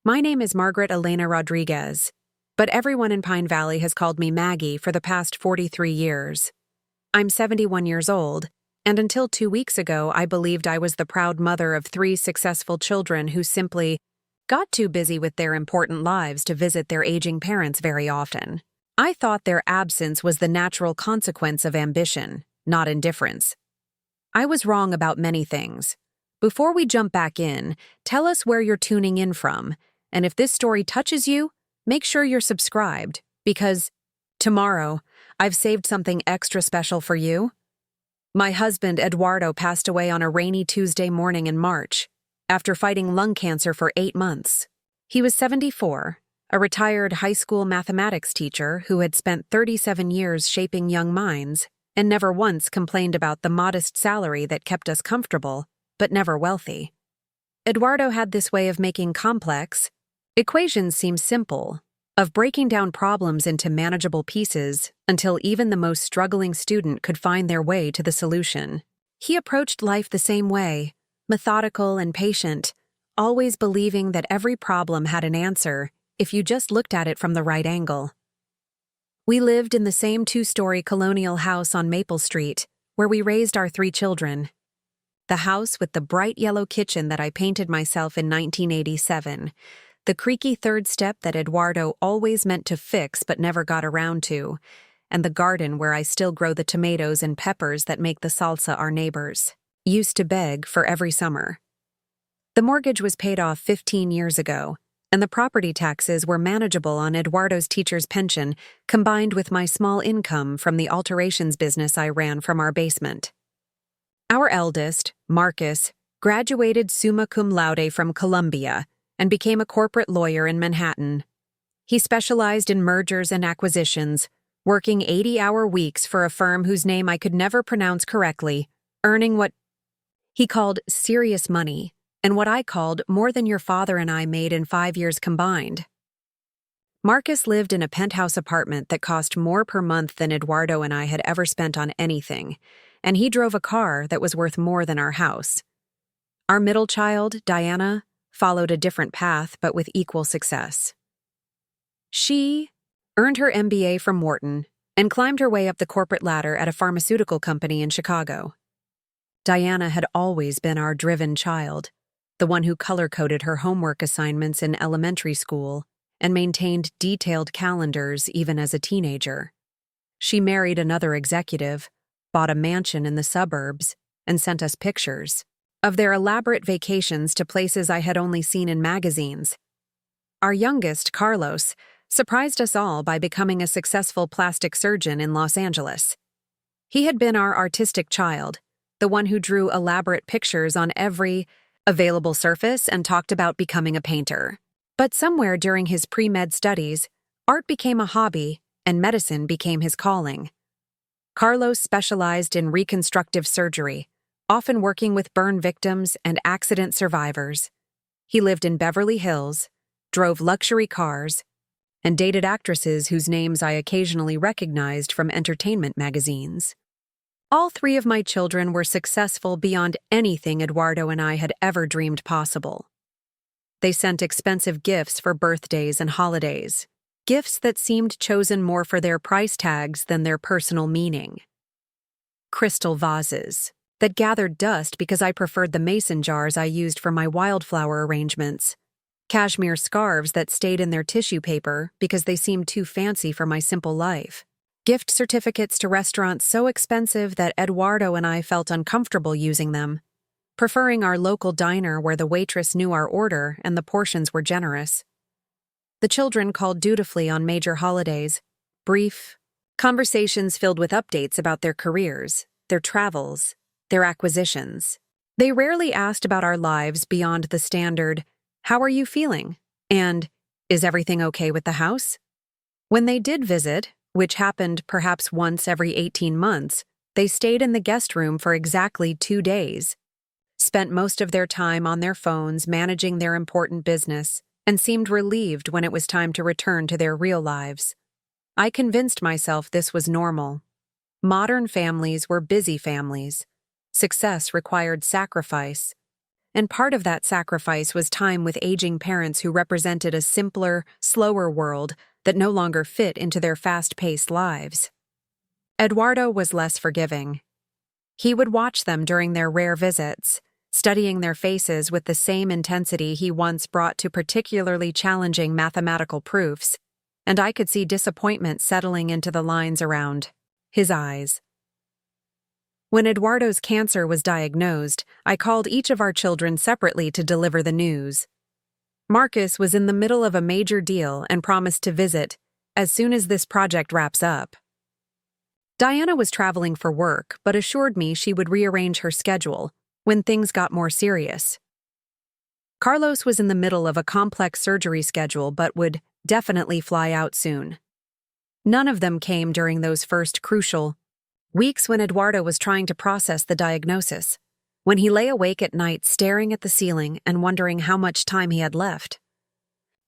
My name is Margaret Elena Rodriguez, but everyone in Pine Valley has called me Maggie for the past 43 years. I'm 71 years old, and until 2 weeks ago, I believed I was the proud mother of 3 successful children who simply got too busy with their important lives to visit their aging parents very often. I thought their absence was the natural consequence of ambition, not indifference. I was wrong about many things. Before we jump back in, tell us where you're tuning in from, and if this story touches you, make sure you're subscribed, because tomorrow, I've saved something extra special for you. My husband, Eduardo, passed away on a rainy Tuesday morning in March, after fighting lung cancer for 8 months. He was 74, a retired high school mathematics teacher who had spent 37 years shaping young minds and never once complained about the modest salary that kept us comfortable, but never wealthy. Eduardo had this way of making complex equations seem simple, of breaking down problems into manageable pieces until even the most struggling student could find their way to the solution. He approached life the same way, methodical and patient, always believing that every problem had an answer if you just looked at it from the right angle. We lived in the same 2-story colonial house on Maple Street, where we raised our 3 children. The house with the bright yellow kitchen that I painted myself in 1987, the creaky third step that Eduardo always meant to fix but never got around to, and the garden where I still grow the tomatoes and peppers that make the salsa our neighbors used to beg for every summer. The mortgage was paid off 15 years ago, and the property taxes were manageable on Eduardo's teacher's pension, combined with my small income from the alterations business I ran from our basement. Our eldest, Marcus, graduated summa cum laude from Columbia and became a corporate lawyer in Manhattan. He specialized in mergers and acquisitions, working 80-hour weeks for a firm whose name I could never pronounce correctly, earning what he called serious money, and what I called more than your father and I made in 5 years combined. Marcus lived in a penthouse apartment that cost more per month than Eduardo and I had ever spent on anything, and he drove a car that was worth more than our house. Our middle child, Diana, followed a different path but with equal success. She earned her MBA from Wharton and climbed her way up the corporate ladder at a pharmaceutical company in Chicago. Diana had always been our driven child, the one who color-coded her homework assignments in elementary school and maintained detailed calendars even as a teenager. She married another executive, bought a mansion in the suburbs, and sent us pictures of their elaborate vacations to places I had only seen in magazines. Our youngest, Carlos, surprised us all by becoming a successful plastic surgeon in Los Angeles. He had been our artistic child, the one who drew elaborate pictures on every available surface and talked about becoming a painter. But somewhere during his pre-med studies, art became a hobby and medicine became his calling. Carlos specialized in reconstructive surgery, often working with burn victims and accident survivors. He lived in Beverly Hills, drove luxury cars, and dated actresses whose names I occasionally recognized from entertainment magazines. All 3 of my children were successful beyond anything Eduardo and I had ever dreamed possible. They sent expensive gifts for birthdays and holidays, gifts that seemed chosen more for their price tags than their personal meaning. Crystal vases that gathered dust because I preferred the mason jars I used for my wildflower arrangements. Cashmere scarves that stayed in their tissue paper because they seemed too fancy for my simple life. Gift certificates to restaurants so expensive that Eduardo and I felt uncomfortable using them, preferring our local diner where the waitress knew our order and the portions were generous. The children called dutifully on major holidays, brief conversations filled with updates about their careers, their travels, their acquisitions. They rarely asked about our lives beyond the standard, "How are you feeling?" and "Is everything okay with the house?" When they did visit, which happened perhaps once every 18 months, they stayed in the guest room for exactly 2 days, spent most of their time on their phones managing their important business, and seemed relieved when it was time to return to their real lives. I convinced myself this was normal. Modern families were busy families. Success required sacrifice, and part of that sacrifice was time with aging parents who represented a simpler, slower world that no longer fit into their fast-paced lives. Eduardo was less forgiving. He would watch them during their rare visits, studying their faces with the same intensity he once brought to particularly challenging mathematical proofs, and I could see disappointment settling into the lines around his eyes. When Eduardo's cancer was diagnosed, I called each of our children separately to deliver the news. Marcus was in the middle of a major deal and promised to visit as soon as this project wraps up. Diana was traveling for work, but assured me she would rearrange her schedule when things got more serious. Carlos was in the middle of a complex surgery schedule but would definitely fly out soon. None of them came during those first crucial weeks when Eduardo was trying to process the diagnosis, when he lay awake at night staring at the ceiling and wondering how much time he had left.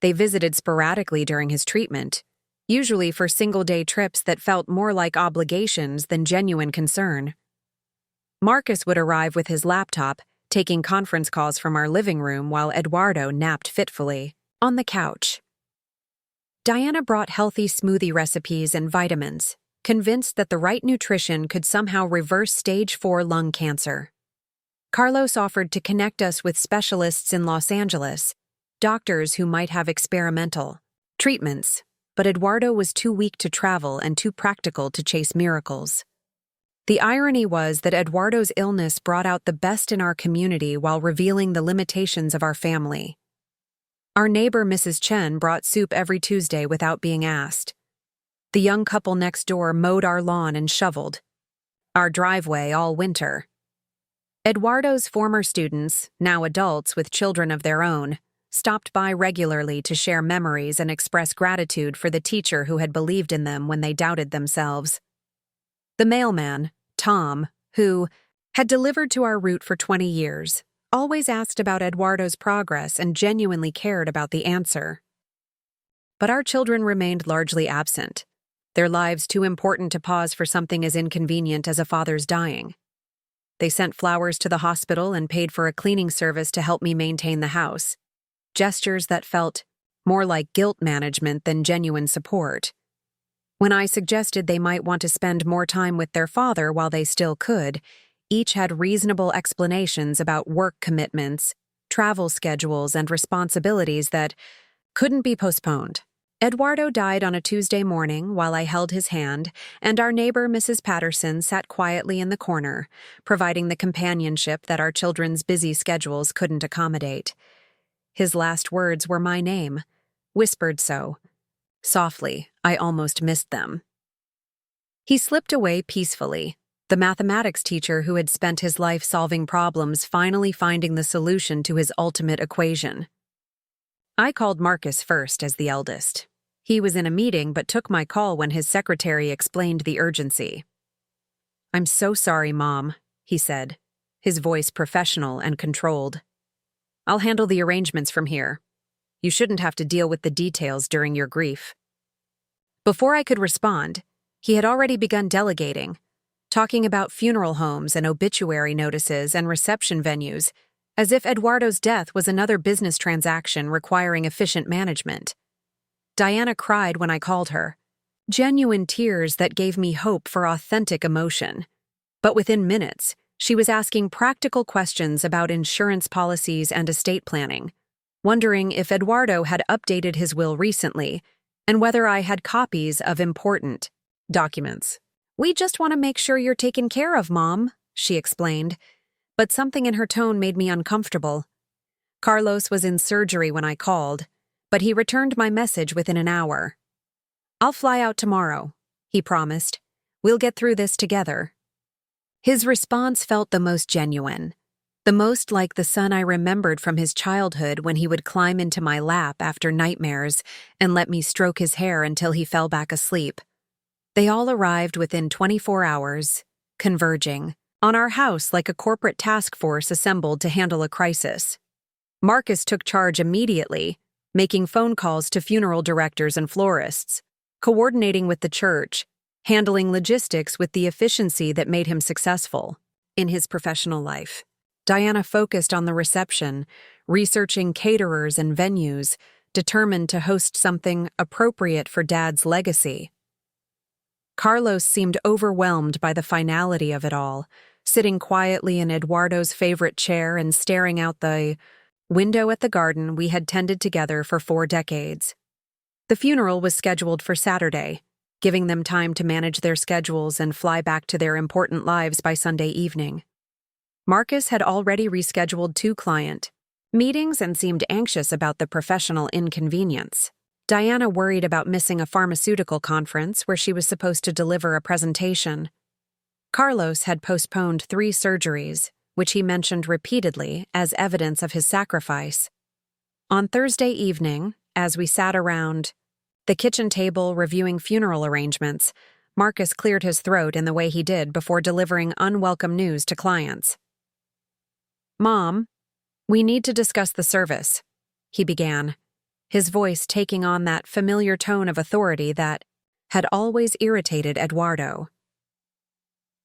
They visited sporadically during his treatment, usually for single-day trips that felt more like obligations than genuine concern. Marcus would arrive with his laptop, taking conference calls from our living room while Eduardo napped fitfully on the couch. Diana brought healthy smoothie recipes and vitamins, convinced that the right nutrition could somehow reverse stage 4 lung cancer. Carlos offered to connect us with specialists in Los Angeles, doctors who might have experimental treatments, but Eduardo was too weak to travel and too practical to chase miracles. The irony was that Eduardo's illness brought out the best in our community while revealing the limitations of our family. Our neighbor Mrs. Chen brought soup every Tuesday without being asked. The young couple next door mowed our lawn and shoveled our driveway all winter. Eduardo's former students, now adults with children of their own, stopped by regularly to share memories and express gratitude for the teacher who had believed in them when they doubted themselves. The mailman, Tom, who had delivered to our route for 20 years, always asked about Eduardo's progress and genuinely cared about the answer. But our children remained largely absent, their lives too important to pause for something as inconvenient as a father's dying. They sent flowers to the hospital and paid for a cleaning service to help me maintain the house, gestures that felt more like guilt management than genuine support. When I suggested they might want to spend more time with their father while they still could, each had reasonable explanations about work commitments, travel schedules, and responsibilities that couldn't be postponed. Eduardo died on a Tuesday morning while I held his hand, and our neighbor Mrs. Patterson sat quietly in the corner, providing the companionship that our children's busy schedules couldn't accommodate. His last words were my name, whispered so softly, I almost missed them. He slipped away peacefully, the mathematics teacher who had spent his life solving problems finally finding the solution to his ultimate equation. I called Marcus first as the eldest. He was in a meeting but took my call when his secretary explained the urgency. "I'm so sorry, Mom," he said, his voice professional and controlled. "I'll handle the arrangements from here. You shouldn't have to deal with the details during your grief." Before I could respond, he had already begun delegating, talking about funeral homes and obituary notices and reception venues, as if Eduardo's death was another business transaction requiring efficient management. Diana cried when I called her, genuine tears that gave me hope for authentic emotion. But within minutes, she was asking practical questions about insurance policies and estate planning, wondering if Eduardo had updated his will recently and whether I had copies of important documents. "We just want to make sure you're taken care of, Mom," she explained, but something in her tone made me uncomfortable. Carlos was in surgery when I called, but he returned my message within an hour. "I'll fly out tomorrow," he promised. "We'll get through this together." His response felt the most genuine, the most like the son I remembered from his childhood when he would climb into my lap after nightmares and let me stroke his hair until he fell back asleep. They all arrived within 24 hours, converging on our house like a corporate task force assembled to handle a crisis. Marcus took charge immediately, making phone calls to funeral directors and florists, coordinating with the church, handling logistics with the efficiency that made him successful in his professional life. Diana focused on the reception, researching caterers and venues, determined to host something appropriate for Dad's legacy. Carlos seemed overwhelmed by the finality of it all, sitting quietly in Eduardo's favorite chair and staring out the window at the garden we had tended together for 4 decades. The funeral was scheduled for Saturday, giving them time to manage their schedules and fly back to their important lives by Sunday evening. Marcus had already rescheduled 2 client meetings and seemed anxious about the professional inconvenience. Diana worried about missing a pharmaceutical conference where she was supposed to deliver a presentation. Carlos had postponed 3 surgeries, which he mentioned repeatedly as evidence of his sacrifice. On Thursday evening, as we sat around the kitchen table reviewing funeral arrangements, Marcus cleared his throat in the way he did before delivering unwelcome news to clients. "Mom, we need to discuss the service," he began, his voice taking on that familiar tone of authority that had always irritated Eduardo.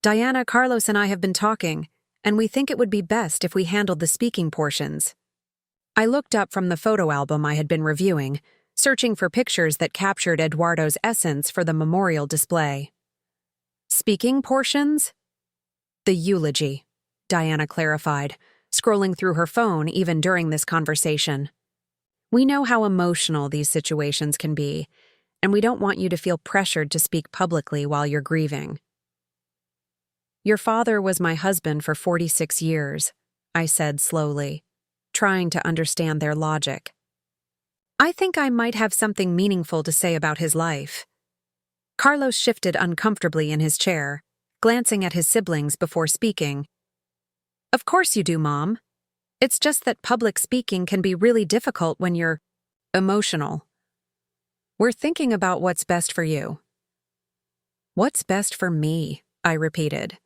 "Diana, Carlos, and I have been talking, and we think it would be best if we handled the speaking portions." I looked up from the photo album I had been reviewing, searching for pictures that captured Eduardo's essence for the memorial display. "Speaking portions?" "The eulogy," Diana clarified, scrolling through her phone even during this conversation. "We know how emotional these situations can be, and we don't want you to feel pressured to speak publicly while you're grieving." "Your father was my husband for 46 years, I said slowly, trying to understand their logic. "I think I might have something meaningful to say about his life." Carlos shifted uncomfortably in his chair, glancing at his siblings before speaking. "Of course you do, Mom. It's just that public speaking can be really difficult when you're emotional. We're thinking about what's best for you." "What's best for me?" I repeated,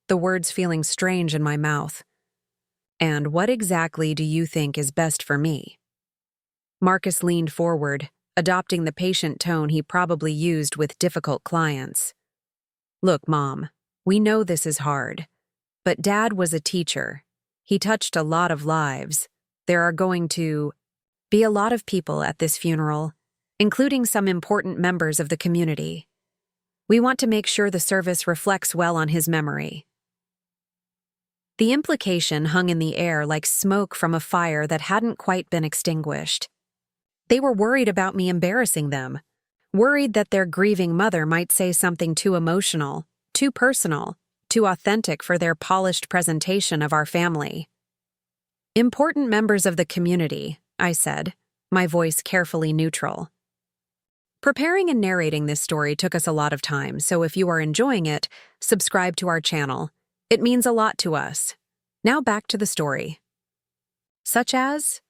the words feeling strange in my mouth. "And what exactly do you think is best for me?" Marcus leaned forward, adopting the patient tone he probably used with difficult clients. "Look, Mom, we know this is hard, but Dad was a teacher. He touched a lot of lives. There are going to be a lot of people at this funeral, including some important members of the community. We want to make sure the service reflects well on his memory." The implication hung in the air like smoke from a fire that hadn't quite been extinguished. They were worried about me embarrassing them, worried that their grieving mother might say something too emotional, too personal, too authentic for their polished presentation of our family. "Important members of the community," I said, my voice carefully neutral. Preparing and narrating this story took us a lot of time, so if you are enjoying it, subscribe to our channel. It means a lot to us. Now back to the story. "Such as?"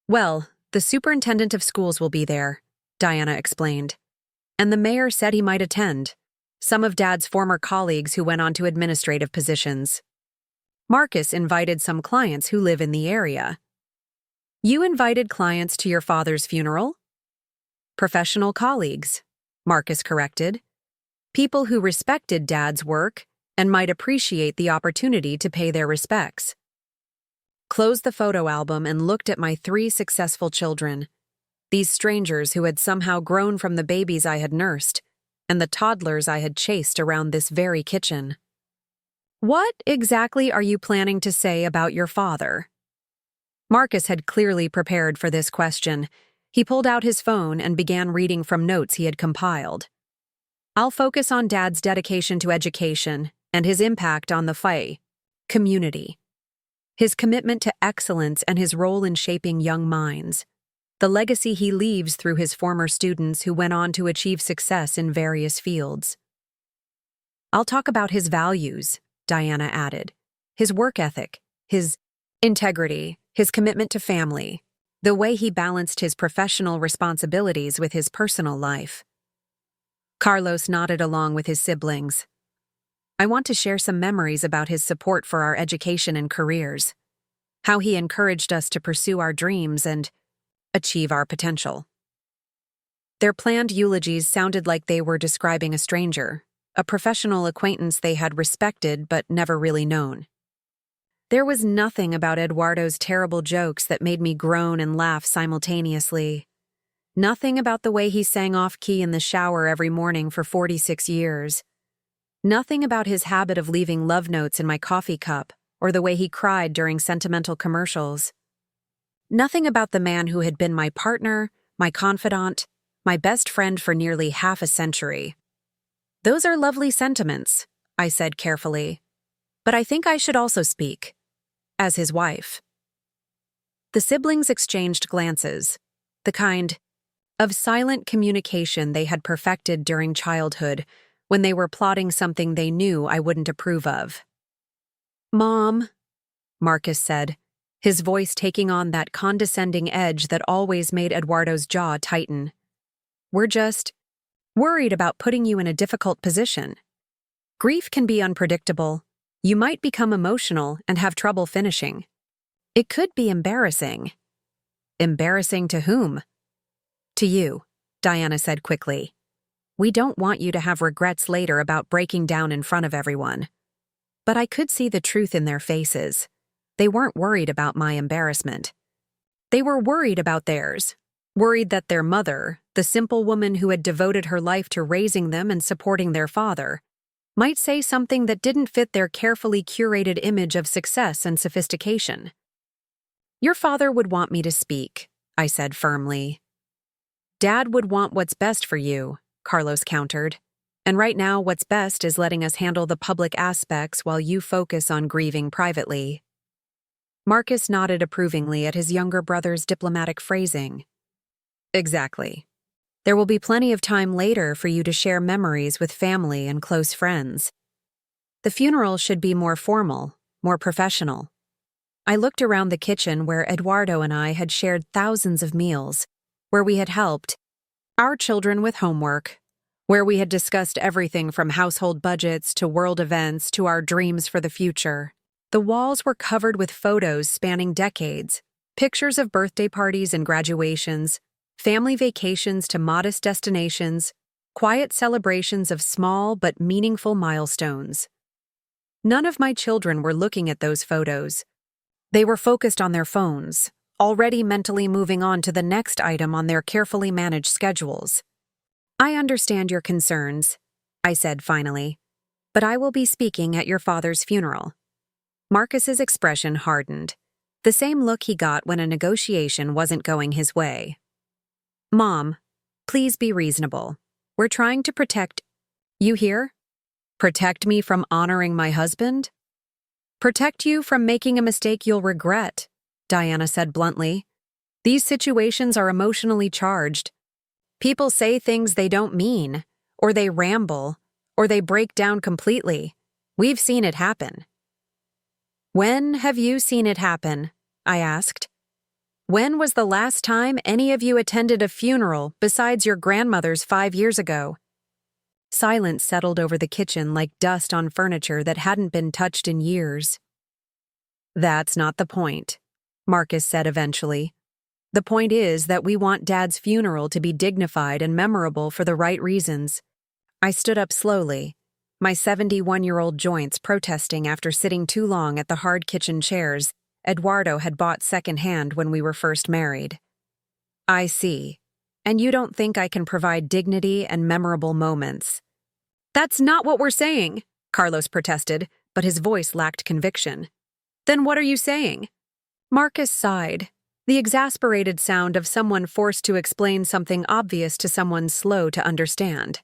"Well, the superintendent of schools will be there," Diana explained. "And the mayor said he might attend. Some of Dad's former colleagues who went on to administrative positions. Marcus invited some clients who live in the area." "You invited clients to your father's funeral?" "Professional colleagues," Marcus corrected. "People who respected Dad's work and might appreciate the opportunity to pay their respects." Closed the photo album and looked at my 3 successful children, these strangers who had somehow grown from the babies I had nursed and the toddlers I had chased around this very kitchen. "What exactly are you planning to say about your father?" Marcus had clearly prepared for this question. He pulled out his phone and began reading from notes he had compiled. "I'll focus on Dad's dedication to education and his impact on the community. His commitment to excellence and his role in shaping young minds. The legacy he leaves through his former students who went on to achieve success in various fields." "I'll talk about his values," Diana added. "His work ethic, his integrity, his commitment to family, the way he balanced his professional responsibilities with his personal life." Carlos nodded along with his siblings. "I want to share some memories about his support for our education and careers, how he encouraged us to pursue our dreams and achieve our potential." Their planned eulogies sounded like they were describing a stranger, a professional acquaintance they had respected but never really known. There was nothing about Eduardo's terrible jokes that made me groan and laugh simultaneously. Nothing about the way he sang off-key in the shower every morning for 46 years. Nothing about his habit of leaving love notes in my coffee cup or the way he cried during sentimental commercials. Nothing about the man who had been my partner, my confidant, my best friend for nearly half a century. "Those are lovely sentiments," I said carefully, "but I think I should also speak, as his wife." The siblings exchanged glances, the kind of silent communication they had perfected during childhood when they were plotting something they knew I wouldn't approve of. "Mom," Marcus said, his voice taking on that condescending edge that always made Eduardo's jaw tighten. "We're just worried about putting you in a difficult position. Grief can be unpredictable. You might become emotional and have trouble finishing. It could be embarrassing." "Embarrassing to whom?" "To you," Diana said quickly. "We don't want you to have regrets later about breaking down in front of everyone." But I could see the truth in their faces. They weren't worried about my embarrassment. They were worried about theirs, worried that their mother, the simple woman who had devoted her life to raising them and supporting their father, might say something that didn't fit their carefully curated image of success and sophistication. "Your father would want me to speak," I said firmly. "Dad would want what's best for you," Carlos countered. "And right now what's best is letting us handle the public aspects while you focus on grieving privately." Marcus nodded approvingly at his younger brother's diplomatic phrasing. "Exactly. There will be plenty of time later for you to share memories with family and close friends. The funeral should be more formal, more professional." I looked around the kitchen where Eduardo and I had shared thousands of meals, where we had helped our children with homework, where we had discussed everything from household budgets to world events to our dreams for the future. The walls were covered with photos spanning decades, pictures of birthday parties and graduations, family vacations to modest destinations, quiet celebrations of small but meaningful milestones. None of my children were looking at those photos. They were focused on their phones, already mentally moving on to the next item on their carefully managed schedules. "I understand your concerns," I said finally, "but I will be speaking at your father's funeral." Marcus's expression hardened, the same look he got when a negotiation wasn't going his way. "Mom, please be reasonable. We're trying to protect—" "You hear? Protect me from honoring my husband? Protect you from making a mistake you'll regret," Diana said bluntly. "These situations are emotionally charged. People say things they don't mean, or they ramble, or they break down completely. We've seen it happen." "When have you seen it happen?" I asked. "When was the last time any of you attended a funeral besides your grandmother's 5 years ago?" Silence settled over the kitchen like dust on furniture that hadn't been touched in years. "That's not the point," Marcus said eventually. "The point is that we want Dad's funeral to be dignified and memorable for the right reasons." I stood up slowly, my 71-year-old joints protesting after sitting too long at the hard kitchen chairs Eduardo had bought secondhand when we were first married. "I see. And you don't think I can provide dignity and memorable moments?" "That's not what we're saying," Carlos protested, but his voice lacked conviction. "Then what are you saying?" Marcus sighed, the exasperated sound of someone forced to explain something obvious to someone slow to understand.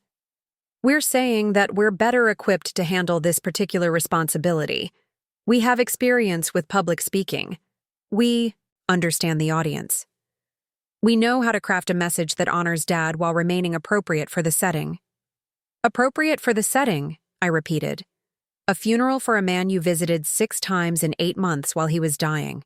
"We're saying that we're better equipped to handle this particular responsibility. We have experience with public speaking. We understand the audience. We know how to craft a message that honors Dad while remaining appropriate for the setting." "Appropriate for the setting," I repeated. "A funeral for a man you visited 6 times in 8 months while he was dying."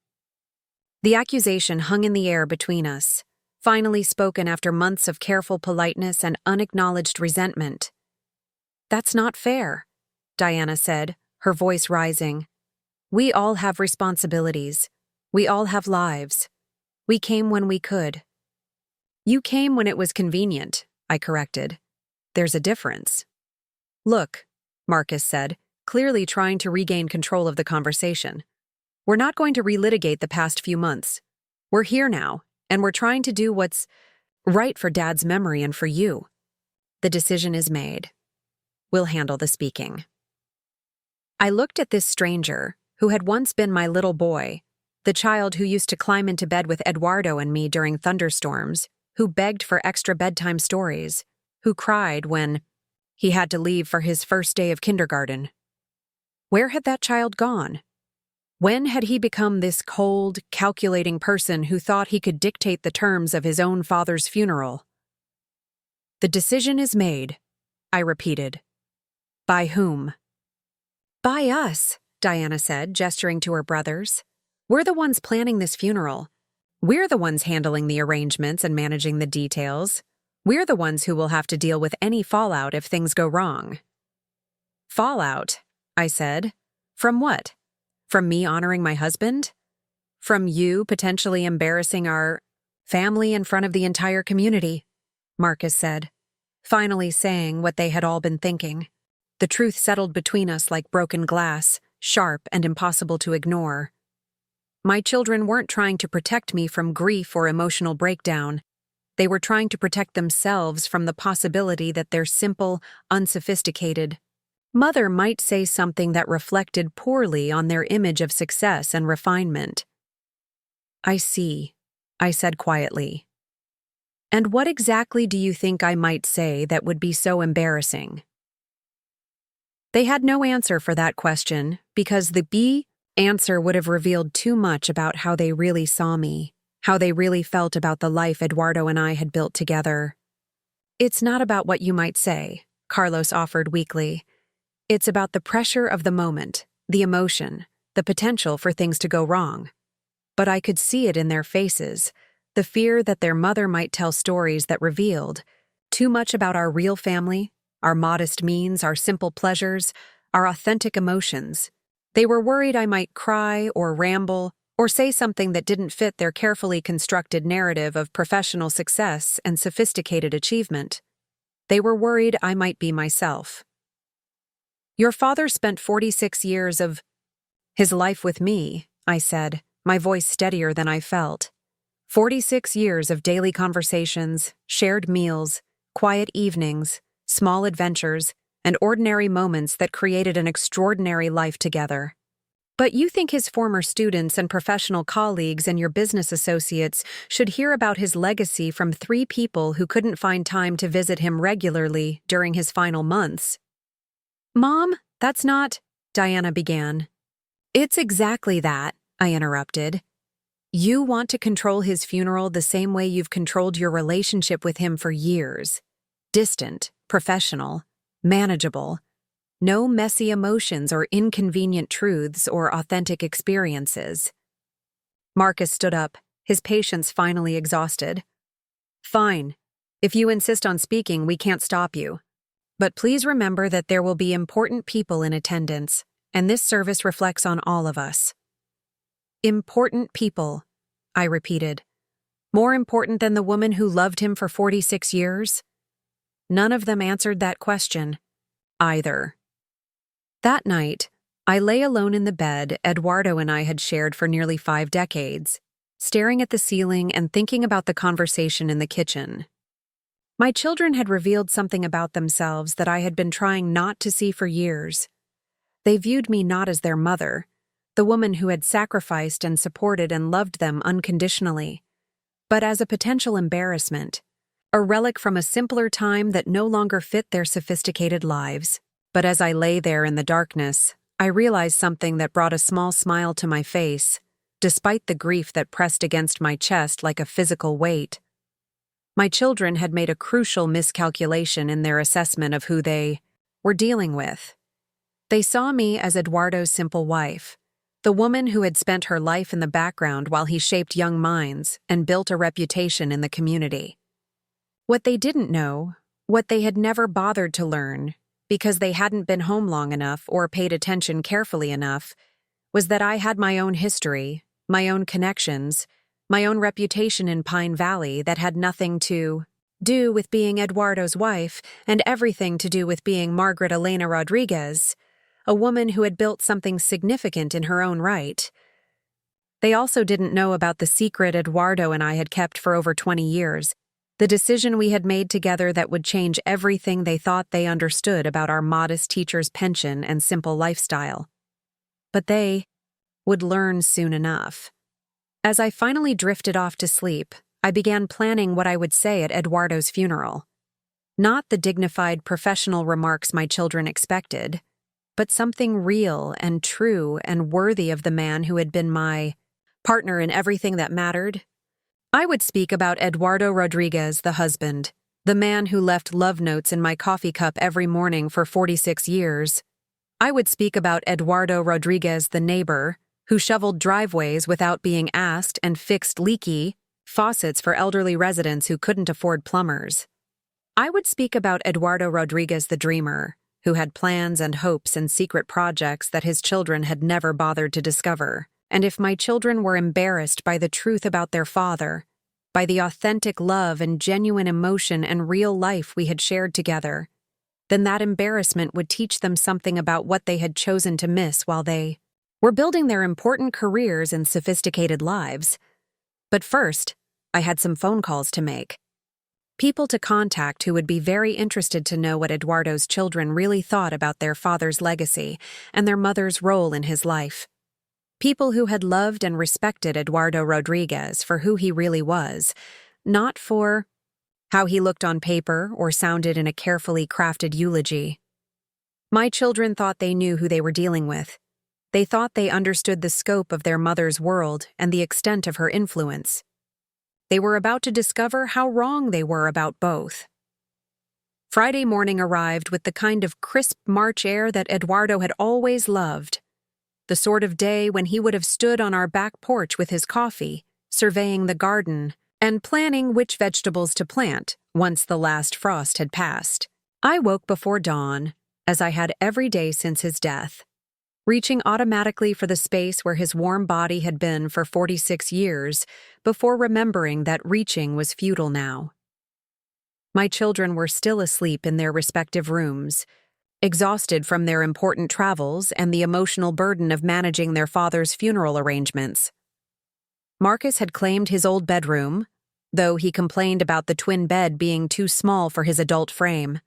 The accusation hung in the air between us, finally spoken after months of careful politeness and unacknowledged resentment. "That's not fair," Diana said, her voice rising. "We all have responsibilities. We all have lives. We came when we could." "You came when it was convenient," I corrected. "There's a difference." "Look," Marcus said, clearly trying to regain control of the conversation. We're not going to relitigate the past few months. We're here now, and we're trying to do what's right for Dad's memory and for you. The decision is made. We'll handle the speaking." I looked at this stranger, who had once been my little boy, the child who used to climb into bed with Eduardo and me during thunderstorms, who begged for extra bedtime stories, who cried when he had to leave for his first day of kindergarten. Where had that child gone? When had he become this cold, calculating person who thought he could dictate the terms of his own father's funeral? "The decision is made," I repeated. "By whom?" "By us," Diana said, gesturing to her brothers. "We're the ones planning this funeral. We're the ones handling the arrangements and managing the details. We're the ones who will have to deal with any fallout if things go wrong." "Fallout?" I said. "From what? From me honoring my husband? From you potentially embarrassing our family in front of the entire community," Marcus said, finally saying what they had all been thinking. The truth settled between us like broken glass, sharp and impossible to ignore. My children weren't trying to protect me from grief or emotional breakdown. They were trying to protect themselves from the possibility that their simple, unsophisticated mother might say something that reflected poorly on their image of success and refinement. "I see," I said quietly. "And what exactly do you think I might say that would be so embarrassing?" They had no answer for that question because the B answer would have revealed too much about how they really saw me, how they really felt about the life Eduardo and I had built together. "It's not about what you might say," Carlos offered weakly. "It's about the pressure of the moment, the emotion, the potential for things to go wrong." But I could see it in their faces, the fear that their mother might tell stories that revealed too much about our real family, our modest means, our simple pleasures, our authentic emotions. They were worried I might cry or ramble or say something that didn't fit their carefully constructed narrative of professional success and sophisticated achievement. They were worried I might be myself. "Your father spent 46 years of his life with me," I said, my voice steadier than I felt. 46 years of daily conversations, shared meals, quiet evenings, small adventures, and ordinary moments that created an extraordinary life together. But you think his former students and professional colleagues and your business associates should hear about his legacy from 3 people who couldn't find time to visit him regularly during his final months. "Mom, that's not," Diana began. "It's exactly that," I interrupted. "You want to control his funeral the same way you've controlled your relationship with him for years. Distant, professional, manageable. No messy emotions or inconvenient truths or authentic experiences." Marcus stood up, his patience finally exhausted. "Fine. If you insist on speaking, we can't stop you. But please remember that there will be important people in attendance, and this service reflects on all of us." "Important people," I repeated. "More important than the woman who loved him for 46 years? None of them answered that question, either. That night, I lay alone in the bed Eduardo and I had shared for nearly 5 decades, staring at the ceiling and thinking about the conversation in the kitchen. My children had revealed something about themselves that I had been trying not to see for years. They viewed me not as their mother, the woman who had sacrificed and supported and loved them unconditionally, but as a potential embarrassment, a relic from a simpler time that no longer fit their sophisticated lives. But as I lay there in the darkness, I realized something that brought a small smile to my face, despite the grief that pressed against my chest like a physical weight. My children had made a crucial miscalculation in their assessment of who they were dealing with. They saw me as Eduardo's simple wife, the woman who had spent her life in the background while he shaped young minds and built a reputation in the community. What they didn't know, what they had never bothered to learn, because they hadn't been home long enough or paid attention carefully enough, was that I had my own history, my own connections, my own reputation in Pine Valley that had nothing to do with being Eduardo's wife and everything to do with being Margaret Elena Rodriguez, a woman who had built something significant in her own right. They also didn't know about the secret Eduardo and I had kept for over 20 years, the decision we had made together that would change everything they thought they understood about our modest teacher's pension and simple lifestyle. But they would learn soon enough. As I finally drifted off to sleep, I began planning what I would say at Eduardo's funeral. Not the dignified professional remarks my children expected, but something real and true and worthy of the man who had been my partner in everything that mattered. I would speak about Eduardo Rodriguez, the husband, the man who left love notes in my coffee cup every morning for 46 years. I would speak about Eduardo Rodriguez, the neighbor, who shoveled driveways without being asked and fixed leaky faucets for elderly residents who couldn't afford plumbers. I would speak about Eduardo Rodriguez, the dreamer, who had plans and hopes and secret projects that his children had never bothered to discover. And if my children were embarrassed by the truth about their father, by the authentic love and genuine emotion and real life we had shared together, then that embarrassment would teach them something about what they had chosen to miss while they were building their important careers and sophisticated lives. But first, I had some phone calls to make. People to contact who would be very interested to know what Eduardo's children really thought about their father's legacy and their mother's role in his life. People who had loved and respected Eduardo Rodriguez for who he really was, not for how he looked on paper or sounded in a carefully crafted eulogy. My children thought they knew who they were dealing with. They thought they understood the scope of their mother's world and the extent of her influence. They were about to discover how wrong they were about both. Friday morning arrived with the kind of crisp March air that Eduardo had always loved. The sort of day when he would have stood on our back porch with his coffee, surveying the garden, and planning which vegetables to plant once the last frost had passed. I woke before dawn, as I had every day since his death, reaching automatically for the space where his warm body had been for 46 years, before remembering that reaching was futile now. My children were still asleep in their respective rooms, exhausted from their important travels and the emotional burden of managing their father's funeral arrangements. Marcus had claimed his old bedroom, though he complained about the twin bed being too small for his adult frame.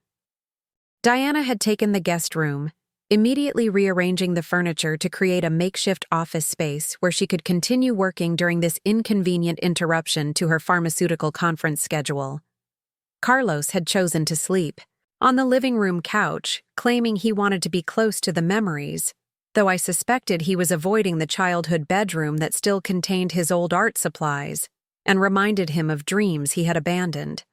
Diana had taken the guest room, immediately rearranging the furniture to create a makeshift office space where she could continue working during this inconvenient interruption to her pharmaceutical conference schedule. Carlos had chosen to sleep on the living room couch, claiming he wanted to be close to the memories, though I suspected he was avoiding the childhood bedroom that still contained his old art supplies and reminded him of dreams he had abandoned.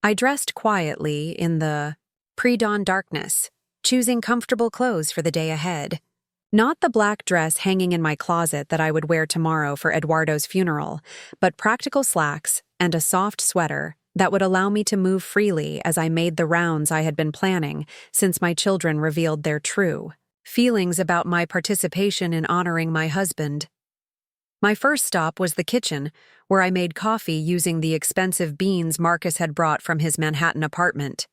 I dressed quietly in the pre-dawn darkness, choosing comfortable clothes for the day ahead. Not the black dress hanging in my closet that I would wear tomorrow for Eduardo's funeral, but practical slacks and a soft sweater that would allow me to move freely as I made the rounds I had been planning since my children revealed their true feelings about my participation in honoring my husband. My first stop was the kitchen, where I made coffee using the expensive beans Marcus had brought from his Manhattan apartment.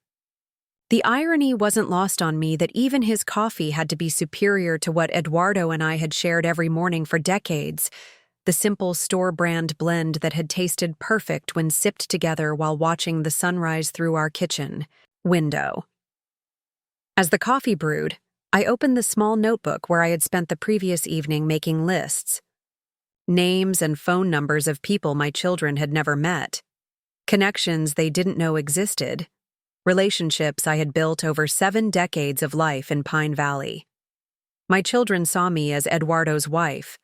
The irony wasn't lost on me that even his coffee had to be superior to what Eduardo and I had shared every morning for decades, the simple store-brand blend that had tasted perfect when sipped together while watching the sunrise through our kitchen window. As the coffee brewed, I opened the small notebook where I had spent the previous evening making lists. Names and phone numbers of people my children had never met. Connections they didn't know existed. Relationships I had built over 7 decades of life in Pine Valley. My children saw me as Eduardo's wife,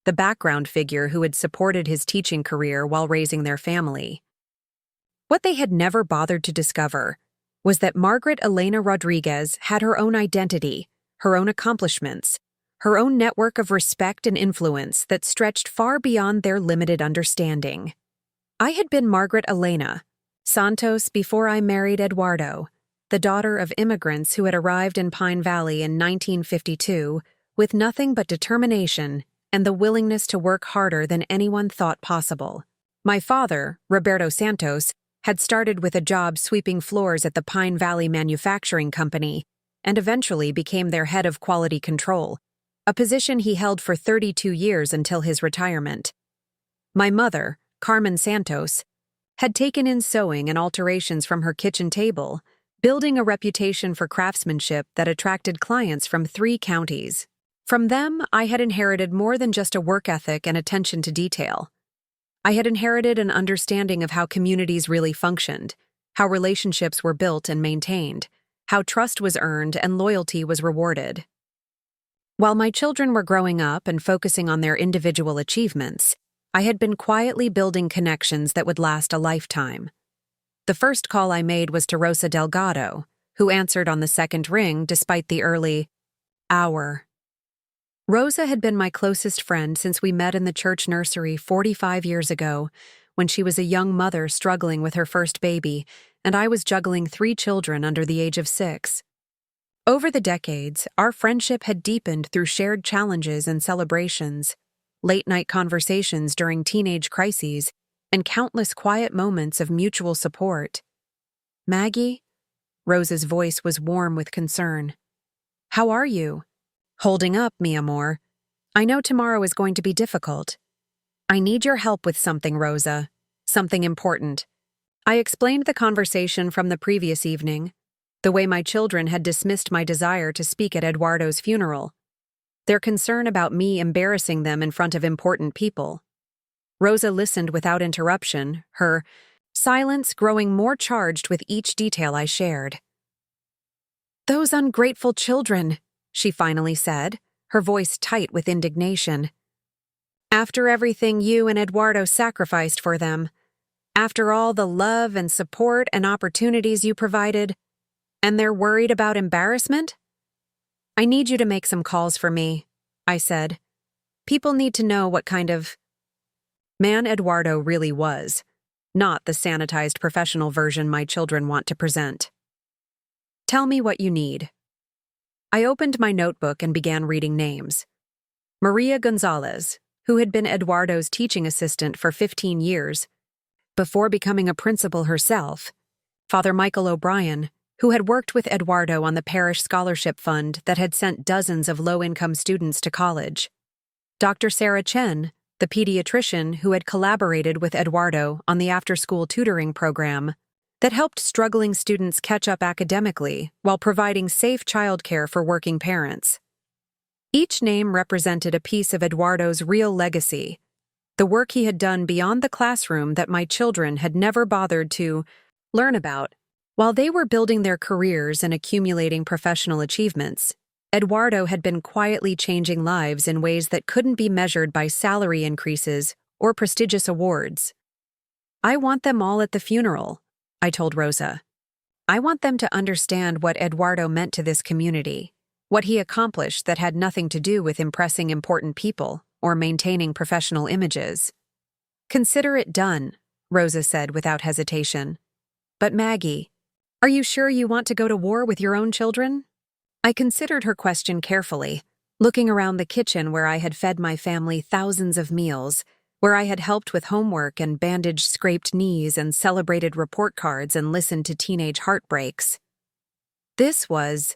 the background figure who had supported his teaching career while raising their family. What they had never bothered to discover was that Margaret Elena Rodriguez had her own identity, her own accomplishments, her own network of respect and influence that stretched far beyond their limited understanding. I had been Margaret Elena Santos before I married Eduardo, the daughter of immigrants who had arrived in Pine Valley in 1952 with nothing but determination and the willingness to work harder than anyone thought possible. My father, Roberto Santos, had started with a job sweeping floors at the Pine Valley Manufacturing Company and eventually became their head of quality control, a position he held for 32 years until his retirement. My mother, Carmen Santos, had taken in sewing and alterations from her kitchen table, building a reputation for craftsmanship that attracted clients from 3 counties. From them, I had inherited more than just a work ethic and attention to detail. I had inherited an understanding of how communities really functioned, how relationships were built and maintained, how trust was earned and loyalty was rewarded. While my children were growing up and focusing on their individual achievements, I had been quietly building connections that would last a lifetime. The first call I made was to Rosa Delgado, who answered on the second ring despite the early hour. Rosa had been my closest friend since we met in the church nursery 45 years ago, when she was a young mother struggling with her first baby, and I was juggling 3 children under the age of 6. Over the decades, our friendship had deepened through shared challenges and celebrations, late-night conversations during teenage crises, and countless quiet moments of mutual support. "Maggie?" Rosa's voice was warm with concern. "How are you?" "Holding up, mi amor. I know tomorrow is going to be difficult. I need your help with something, Rosa. Something important." I explained the conversation from the previous evening, the way my children had dismissed my desire to speak at Eduardo's funeral, their concern about me embarrassing them in front of important people. Rosa listened without interruption, her silence growing more charged with each detail I shared. "Those ungrateful children," she finally said, her voice tight with indignation. "After everything you and Eduardo sacrificed for them, after all the love and support and opportunities you provided, and they're worried about embarrassment? I need you to make some calls for me," I said. "People need to know what kind of man Eduardo really was, not the sanitized professional version my children want to present. Tell me what you need." I opened my notebook and began reading names. Maria Gonzalez, who had been Eduardo's teaching assistant for 15 years, before becoming a principal herself. Father Michael O'Brien, who had worked with Eduardo on the parish scholarship fund that had sent dozens of low-income students to college. Dr. Sarah Chen, the pediatrician who had collaborated with Eduardo on the after-school tutoring program that helped struggling students catch up academically while providing safe childcare for working parents. Each name represented a piece of Eduardo's real legacy, the work he had done beyond the classroom that my children had never bothered to learn about. While they were building their careers and accumulating professional achievements, Eduardo had been quietly changing lives in ways that couldn't be measured by salary increases or prestigious awards. "I want them all at the funeral," I told Rosa. "I want them to understand what Eduardo meant to this community, what he accomplished that had nothing to do with impressing important people or maintaining professional images." "Consider it done," Rosa said without hesitation. "But Maggie, are you sure you want to go to war with your own children?" I considered her question carefully, looking around the kitchen where I had fed my family thousands of meals, where I had helped with homework and bandaged scraped knees and celebrated report cards and listened to teenage heartbreaks. This was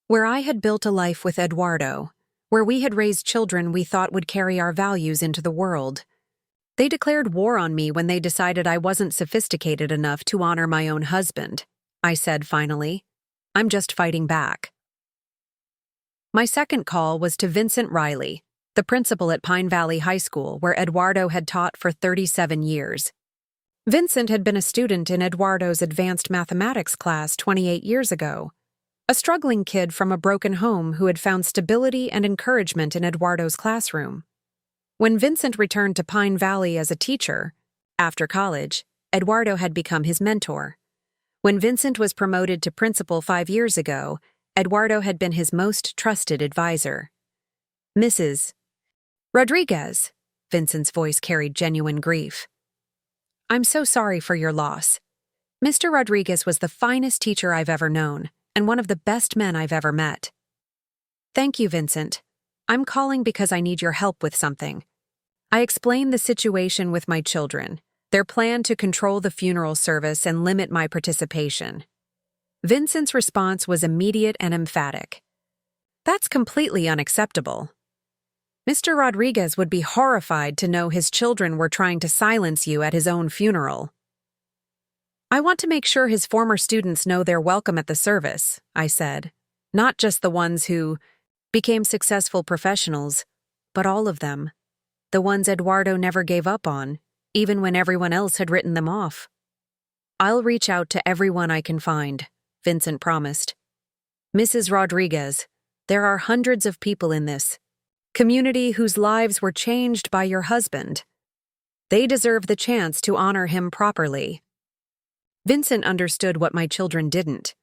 where I had built a life with Eduardo, where we had raised children we thought would carry our values into the world. They declared war on me when they decided I wasn't sophisticated enough to honor my own husband, I said finally. "I'm just fighting back." My second call was to Vincent Riley, the principal at Pine Valley High School, where Eduardo had taught for 37 years. Vincent had been a student in Eduardo's advanced mathematics class 28 years ago, a struggling kid from a broken home who had found stability and encouragement in Eduardo's classroom. When Vincent returned to Pine Valley as a teacher, after college, Eduardo had become his mentor. When Vincent was promoted to principal 5 years ago, Eduardo had been his most trusted advisor. "Mrs. Rodriguez," Vincent's voice carried genuine grief. "I'm so sorry for your loss. Mr. Rodriguez was the finest teacher I've ever known, and one of the best men I've ever met." "Thank you, Vincent. I'm calling because I need your help with something." I explained the situation with my children, their plan to control the funeral service and limit my participation. Vincent's response was immediate and emphatic. "That's completely unacceptable. Mr. Rodriguez would be horrified to know his children were trying to silence you at his own funeral. I want to make sure his former students know they're welcome at the service, I said. Not just the ones who became successful professionals, but all of them. The ones Eduardo never gave up on, even when everyone else had written them off. I'll reach out to everyone I can find, Vincent promised. Mrs. Rodriguez, there are hundreds of people in this community whose lives were changed by your husband. They deserve the chance to honor him properly. Vincent understood what my children didn't,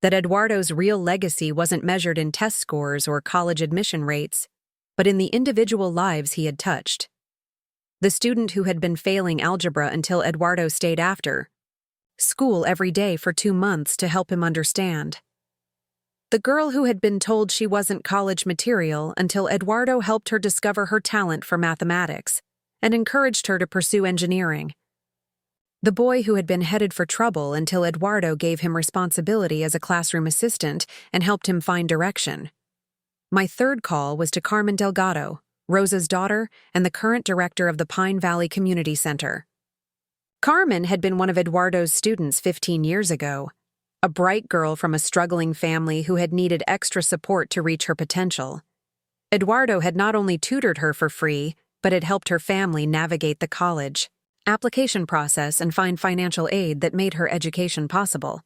that Eduardo's real legacy wasn't measured in test scores or college admission rates, but in the individual lives he had touched. The student who had been failing algebra until Eduardo stayed after school every day for 2 months to help him understand. The girl who had been told she wasn't college material until Eduardo helped her discover her talent for mathematics and encouraged her to pursue engineering. The boy who had been headed for trouble until Eduardo gave him responsibility as a classroom assistant and helped him find direction. My third call was to Carmen Delgado, Rosa's daughter and the current director of the Pine Valley Community Center. Carmen had been one of Eduardo's students 15 years ago, a bright girl from a struggling family who had needed extra support to reach her potential. Eduardo had not only tutored her for free, but had helped her family navigate the college application process and find financial aid that made her education possible.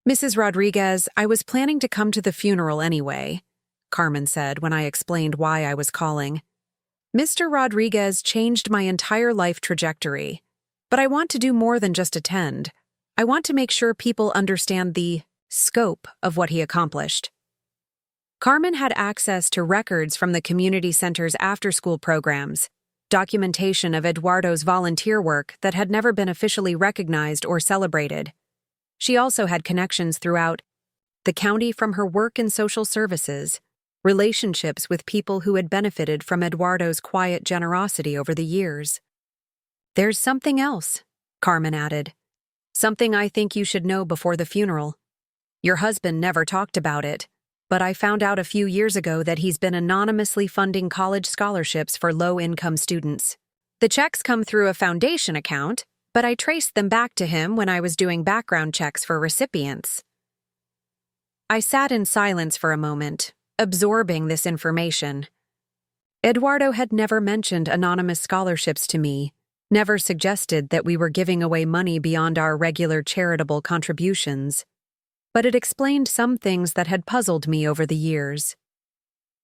Mrs. Rodriguez, I was planning to come to the funeral anyway, Carmen said when I explained why I was calling. Mr. Rodriguez changed my entire life trajectory, but I want to do more than just attend. I want to make sure people understand the scope of what he accomplished. Carmen had access to records from the community center's after-school programs, documentation of Eduardo's volunteer work that had never been officially recognized or celebrated. She also had connections throughout the county from her work in social services, relationships with people who had benefited from Eduardo's quiet generosity over the years. There's something else, Carmen added. Something I think you should know before the funeral. Your husband never talked about it, but I found out a few years ago that he's been anonymously funding college scholarships for low-income students. The checks come through a foundation account, but I traced them back to him when I was doing background checks for recipients. I sat in silence for a moment, absorbing this information. Eduardo had never mentioned anonymous scholarships to me, never suggested that we were giving away money beyond our regular charitable contributions. But it explained some things that had puzzled me over the years.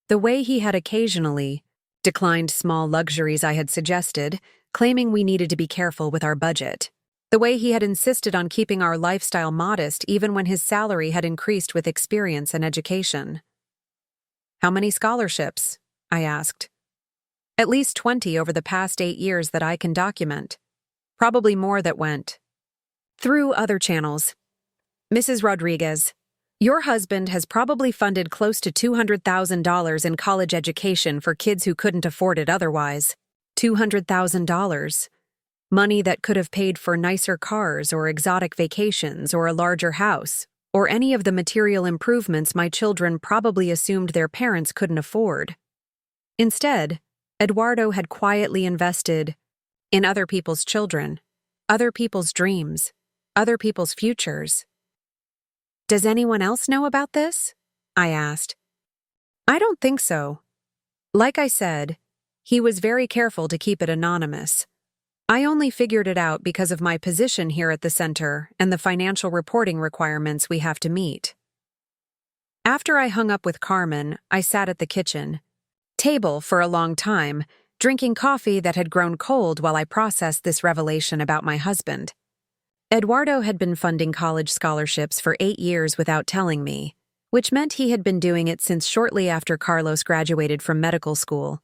The way he had occasionally declined small luxuries I had suggested, claiming we needed to be careful with our budget. The way he had insisted on keeping our lifestyle modest even when his salary had increased with experience and education. How many scholarships? I asked. At least 20 over the past 8 years that I can document. Probably more that went through other channels. Mrs. Rodriguez, your husband has probably funded close to $200,000 in college education for kids who couldn't afford it otherwise. $200,000. Money that could have paid for nicer cars or exotic vacations or a larger house, or any of the material improvements my children probably assumed their parents couldn't afford. Instead, Eduardo had quietly invested in other people's children, other people's dreams, other people's futures. Does anyone else know about this? I asked. I don't think so. Like I said, he was very careful to keep it anonymous. I only figured it out because of my position here at the center and the financial reporting requirements we have to meet. After I hung up with Carmen, I sat at the kitchen table for a long time, drinking coffee that had grown cold while I processed this revelation about my husband. Eduardo had been funding college scholarships for 8 years without telling me, which meant he had been doing it since shortly after Carlos graduated from medical school.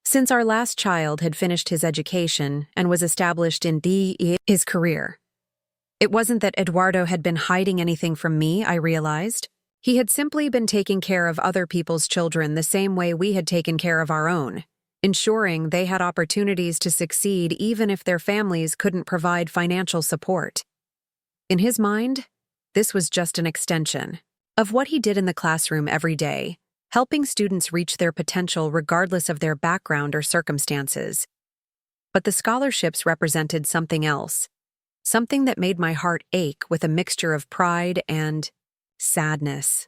Since our last child had finished his education and was established in his career. It wasn't that Eduardo had been hiding anything from me, I realized. He had simply been taking care of other people's children the same way we had taken care of our own, ensuring they had opportunities to succeed even if their families couldn't provide financial support. In his mind, this was just an extension of what he did in the classroom every day, helping students reach their potential regardless of their background or circumstances. But the scholarships represented something else, something that made my heart ache with a mixture of pride and sadness.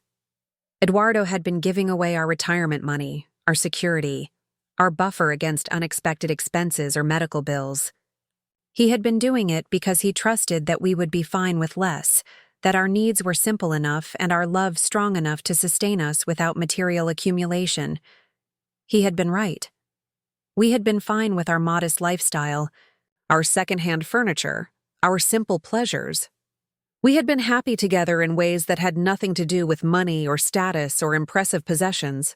Eduardo had been giving away our retirement money, our security, our buffer against unexpected expenses or medical bills. He had been doing it because he trusted that we would be fine with less, that our needs were simple enough and our love strong enough to sustain us without material accumulation. He had been right. We had been fine with our modest lifestyle, our secondhand furniture, our simple pleasures. We had been happy together in ways that had nothing to do with money or status or impressive possessions.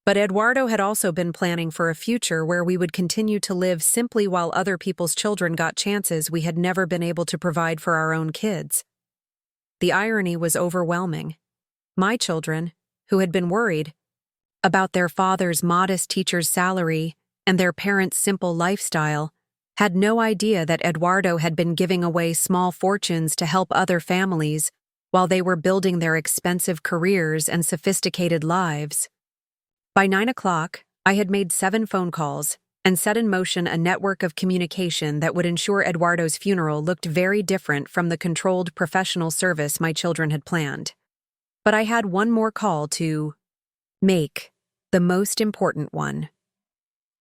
But Eduardo had also been planning for a future where we would continue to live simply while other people's children got chances we had never been able to provide for our own kids. The irony was overwhelming. My children, who had been worried about their father's modest teacher's salary and their parents' simple lifestyle, had no idea that Eduardo had been giving away small fortunes to help other families while they were building their expensive careers and sophisticated lives. By 9 o'clock, I had made 7 phone calls and set in motion a network of communication that would ensure Eduardo's funeral looked very different from the controlled professional service my children had planned. But I had one more call to make, the most important one.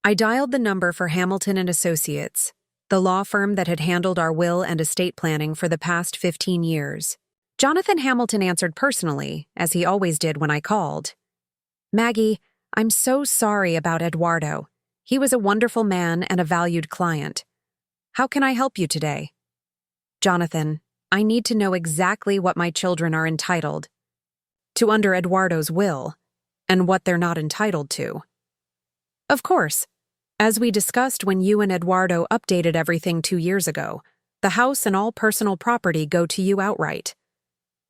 I dialed the number for Hamilton and Associates, the law firm that had handled our will and estate planning for the past 15 years. Jonathan Hamilton answered personally, as he always did when I called. "Maggie, I'm so sorry about Eduardo. He was a wonderful man and a valued client. How can I help you today?" "Jonathan, I need to know exactly what my children are entitled to under Eduardo's will, and what they're not entitled to." "Of course. As we discussed when you and Eduardo updated everything 2 years ago, the house and all personal property go to you outright.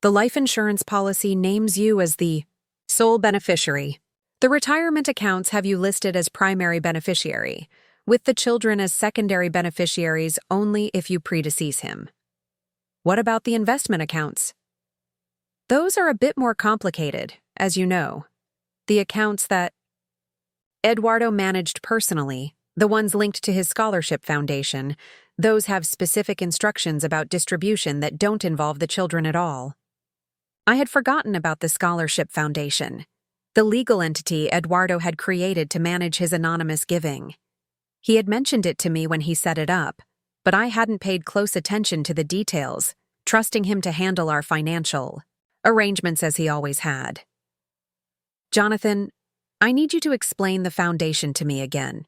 The life insurance policy names you as the sole beneficiary. The retirement accounts have you listed as primary beneficiary, with the children as secondary beneficiaries only if you predecease him." "What about the investment accounts?" "Those are a bit more complicated, as you know. The accounts that Eduardo managed personally, the ones linked to his scholarship foundation, those have specific instructions about distribution that don't involve the children at all." I had forgotten about the scholarship foundation, the legal entity Eduardo had created to manage his anonymous giving. He had mentioned it to me when he set it up, but I hadn't paid close attention to the details, trusting him to handle our financial arrangements as he always had. "Jonathan, I need you to explain the foundation to me again,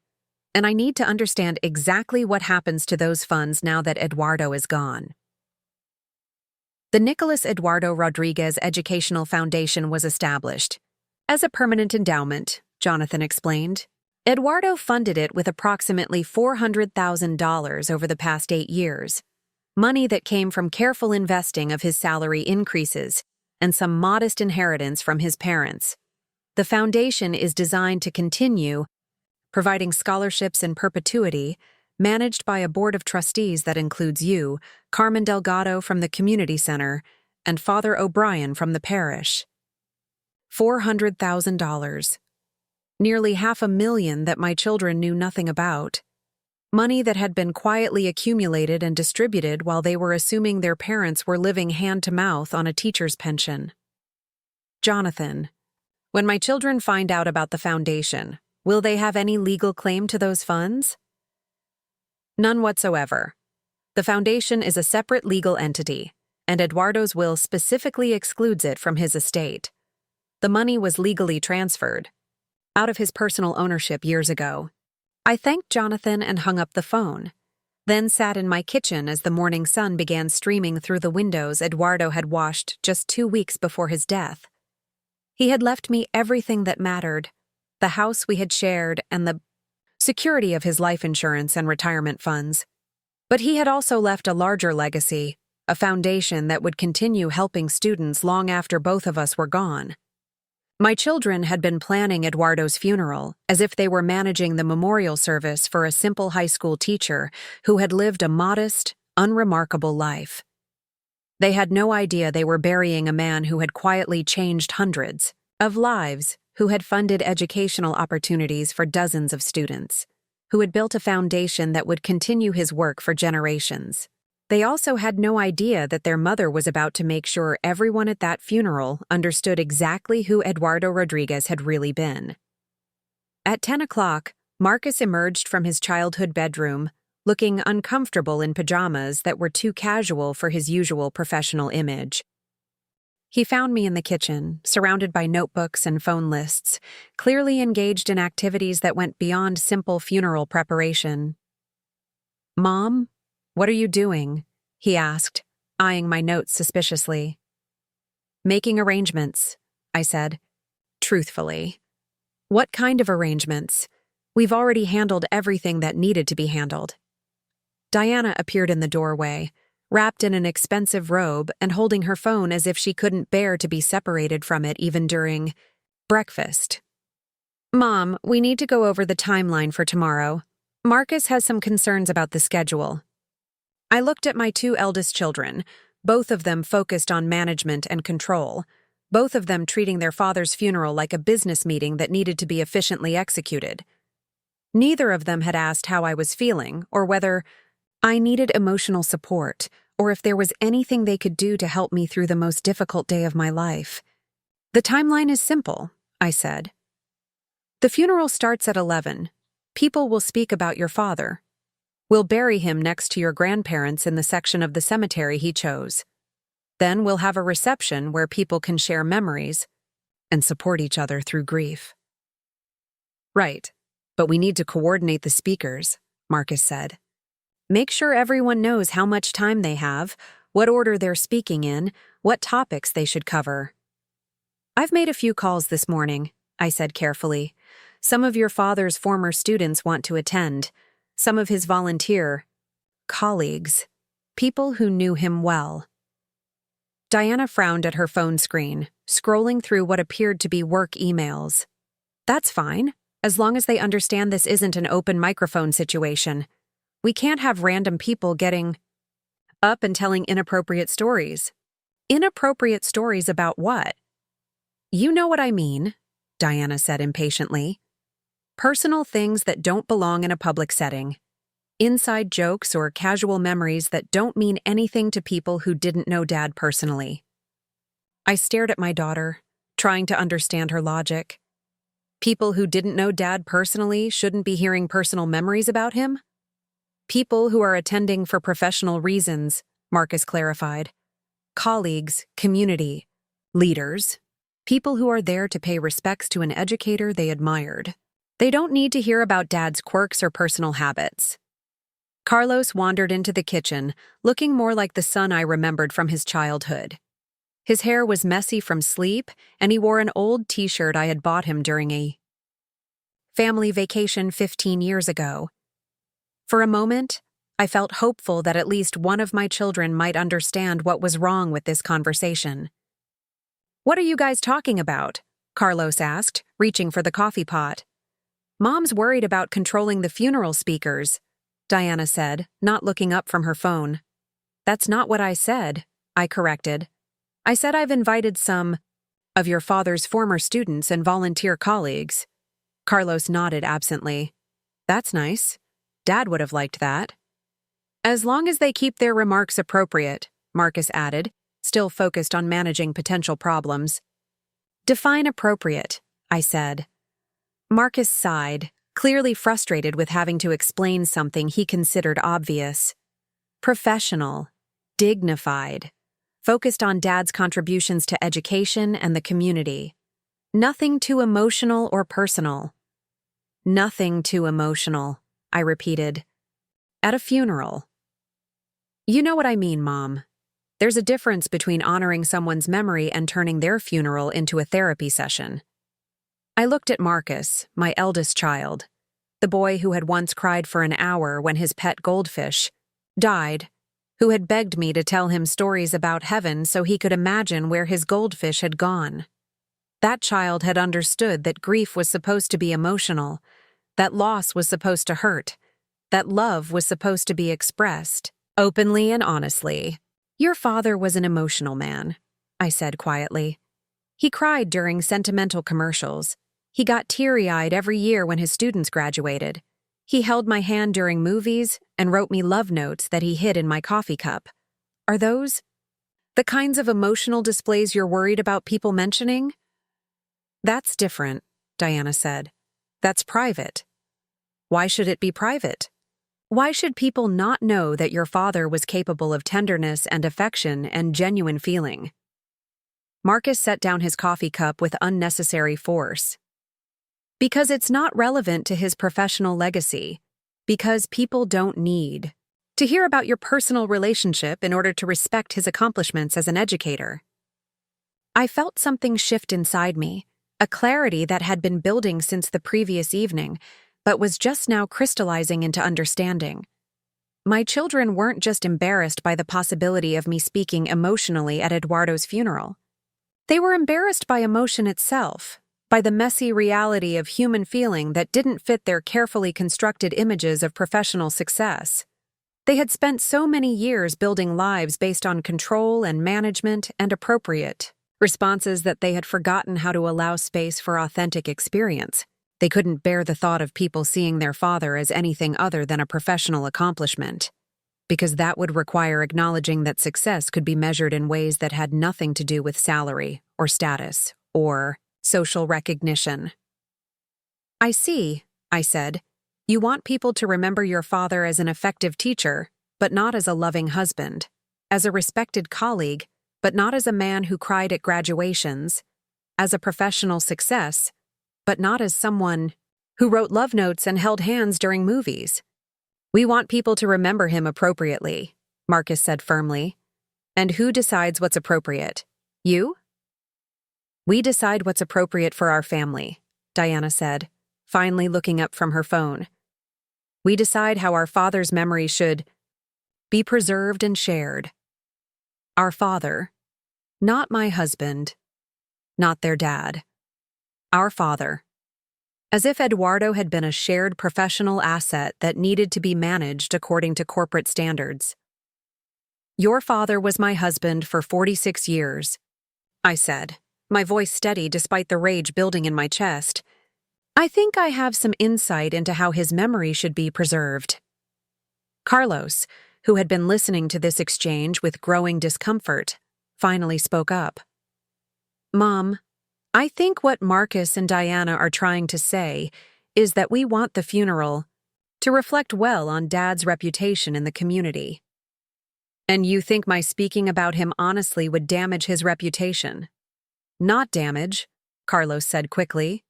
and I need to understand exactly what happens to those funds now that Eduardo is gone." The Nicholas Eduardo Rodriguez Educational Foundation was established as a permanent endowment, Jonathan explained. Eduardo funded it with approximately $400,000 over the past 8 years, money that came from careful investing of his salary increases and some modest inheritance from his parents. The foundation is designed to continue providing scholarships in perpetuity, managed by a board of trustees that includes you, Carmen Delgado from the community center, and Father O'Brien from the parish. $400,000. Nearly $500,000 that my children knew nothing about. Money that had been quietly accumulated and distributed while they were assuming their parents were living hand-to-mouth on a teacher's pension. "Jonathan, when my children find out about the foundation, will they have any legal claim to those funds?" "None whatsoever. The foundation is a separate legal entity, and Eduardo's will specifically excludes it from his estate. The money was legally transferred out of his personal ownership years ago." I thanked Jonathan and hung up the phone, then sat in my kitchen as the morning sun began streaming through the windows Eduardo had washed just 2 weeks before his death. He had left me everything that mattered, the house we had shared and the security of his life insurance and retirement funds. But he had also left a larger legacy, a foundation that would continue helping students long after both of us were gone. My children had been planning Eduardo's funeral as if they were managing the memorial service for a simple high school teacher who had lived a modest, unremarkable life. They had no idea they were burying a man who had quietly changed hundreds of lives, who had funded educational opportunities for dozens of students, who had built a foundation that would continue his work for generations. They also had no idea that their mother was about to make sure everyone at that funeral understood exactly who Eduardo Rodriguez had really been. At 10 o'clock, Marcus emerged from his childhood bedroom, looking uncomfortable in pajamas that were too casual for his usual professional image. He found me in the kitchen, surrounded by notebooks and phone lists, clearly engaged in activities that went beyond simple funeral preparation. "Mom, what are you doing?" he asked, eyeing my notes suspiciously. "Making arrangements," I said. Truthfully. "What kind of arrangements? We've already handled everything that needed to be handled." Diana appeared in the doorway, wrapped in an expensive robe and holding her phone as if she couldn't bear to be separated from it even during breakfast. "Mom, we need to go over the timeline for tomorrow. Marcus has some concerns about the schedule." I looked at my two eldest children, both of them focused on management and control, both of them treating their father's funeral like a business meeting that needed to be efficiently executed. Neither of them had asked how I was feeling or whether I needed emotional support, or if there was anything they could do to help me through the most difficult day of my life. "The timeline is simple," I said. "The funeral starts at 11. People will speak about your father. We'll bury him next to your grandparents in the section of the cemetery he chose. Then we'll have a reception where people can share memories and support each other through grief." "Right, but we need to coordinate the speakers," Marcus said. "Make sure everyone knows how much time they have, what order they're speaking in, what topics they should cover." "I've made a few calls this morning," I said carefully. "Some of your father's former students want to attend. Some of his volunteer colleagues, people who knew him well." Diana frowned at her phone screen, scrolling through what appeared to be work emails. "That's fine, as long as they understand this isn't an open microphone situation. We can't have random people getting up and telling inappropriate stories." "Inappropriate stories about what?" "You know what I mean," Diana said impatiently. "Personal things that don't belong in a public setting. Inside jokes or casual memories that don't mean anything to people who didn't know Dad personally." I stared at my daughter, trying to understand her logic. People who didn't know Dad personally shouldn't be hearing personal memories about him? "People who are attending for professional reasons," Marcus clarified. "Colleagues, community, leaders, people who are there to pay respects to an educator they admired. They don't need to hear about Dad's quirks or personal habits." Carlos wandered into the kitchen, looking more like the son I remembered from his childhood. His hair was messy from sleep, and he wore an old t-shirt I had bought him during a family vacation 15 years ago. For a moment, I felt hopeful that at least one of my children might understand what was wrong with this conversation. "What are you guys talking about?" Carlos asked, reaching for the coffee pot. "Mom's worried about controlling the funeral speakers," Diana said, not looking up from her phone. "That's not what I said," I corrected. "I said I've invited some of your father's former students and volunteer colleagues." Carlos nodded absently. "That's nice. Dad would have liked that." "As long as they keep their remarks appropriate," Marcus added, still focused on managing potential problems. "Define appropriate," I said. Marcus sighed, clearly frustrated with having to explain something he considered obvious. "Professional, dignified, focused on Dad's contributions to education and the community. Nothing too emotional or personal." "Nothing too emotional," I repeated. "At a funeral." "You know what I mean, Mom. There's a difference between honoring someone's memory and turning their funeral into a therapy session." I looked at Marcus, my eldest child, the boy who had once cried for an hour when his pet goldfish died, who had begged me to tell him stories about heaven so he could imagine where his goldfish had gone. That child had understood that grief was supposed to be emotional, that loss was supposed to hurt, that love was supposed to be expressed, openly and honestly. "Your father was an emotional man," I said quietly. "He cried during sentimental commercials. He got teary-eyed every year when his students graduated. He held my hand during movies and wrote me love notes that he hid in my coffee cup. Are those the kinds of emotional displays you're worried about people mentioning? That's different, Diana said. That's private. Why should it be private? Why should people not know that your father was capable of tenderness and affection and genuine feeling? Marcus set down his coffee cup with unnecessary force. Because it's not relevant to his professional legacy. Because people don't need to hear about your personal relationship in order to respect his accomplishments as an educator. I felt something shift inside me, a clarity that had been building since the previous evening, but was just now crystallizing into understanding. My children weren't just embarrassed by the possibility of me speaking emotionally at Eduardo's funeral. They were embarrassed by emotion itself, by the messy reality of human feeling that didn't fit their carefully constructed images of professional success. They had spent so many years building lives based on control and management and appropriate responses that they had forgotten how to allow space for authentic experience. They couldn't bear the thought of people seeing their father as anything other than a professional accomplishment, because that would require acknowledging that success could be measured in ways that had nothing to do with salary or status or social recognition. I see, I said. You want people to remember your father as an effective teacher, but not as a loving husband, as a respected colleague, but not as a man who cried at graduations, as a professional success, but not as someone who wrote love notes and held hands during movies. We want people to remember him appropriately, Marcus said firmly. And who decides what's appropriate? You? We decide what's appropriate for our family, Diana said, finally looking up from her phone. We decide how our father's memory should be preserved and shared. Our father, not my husband, not their dad. Our father. As if Eduardo had been a shared professional asset that needed to be managed according to corporate standards. Your father was my husband for 46 years, I said, my voice steady despite the rage building in my chest. I think I have some insight into how his memory should be preserved. Carlos, who had been listening to this exchange with growing discomfort, finally spoke up. Mom, I think what Marcus and Diana are trying to say is that we want the funeral to reflect well on Dad's reputation in the community. And you think my speaking about him honestly would damage his reputation? Not damage, Carlos said quickly.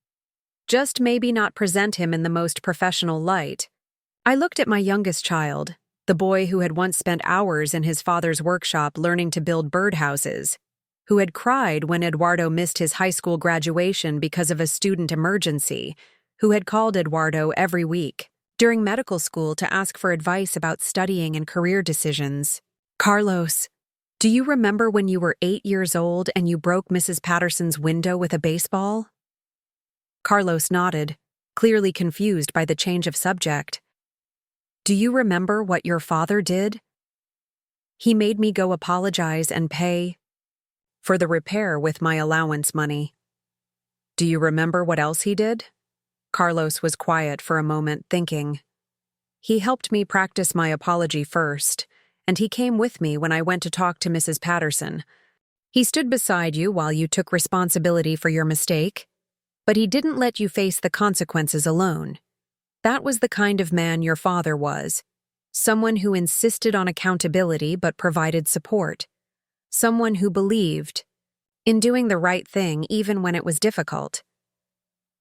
Just maybe not present him in the most professional light. I looked at my youngest child, the boy who had once spent hours in his father's workshop learning to build birdhouses, who had cried when Eduardo missed his high school graduation because of a student emergency, who had called Eduardo every week during medical school to ask for advice about studying and career decisions. Carlos, do you remember when you were 8 years old and you broke Mrs. Patterson's window with a baseball? Carlos nodded, clearly confused by the change of subject. Do you remember what your father did? He made me go apologize and pay for the repair with my allowance money. Do you remember what else he did? Carlos was quiet for a moment, thinking. He helped me practice my apology first, and he came with me when I went to talk to Mrs. Patterson. He stood beside you while you took responsibility for your mistake, but he didn't let you face the consequences alone. That was the kind of man your father was, someone who insisted on accountability but provided support, someone who believed in doing the right thing even when it was difficult.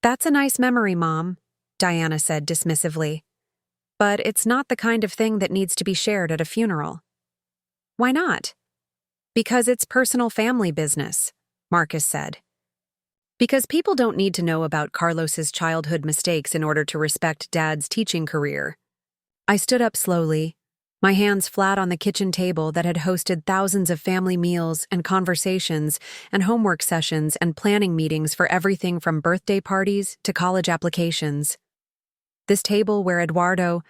That's a nice memory, Mom, Diana said dismissively. But it's not the kind of thing that needs to be shared at a funeral. Why not? Because it's personal family business, Marcus said. Because people don't need to know about Carlos's childhood mistakes in order to respect Dad's teaching career. I stood up slowly, my hands flat on the kitchen table that had hosted thousands of family meals and conversations and homework sessions and planning meetings for everything from birthday parties to college applications. This table where Eduardo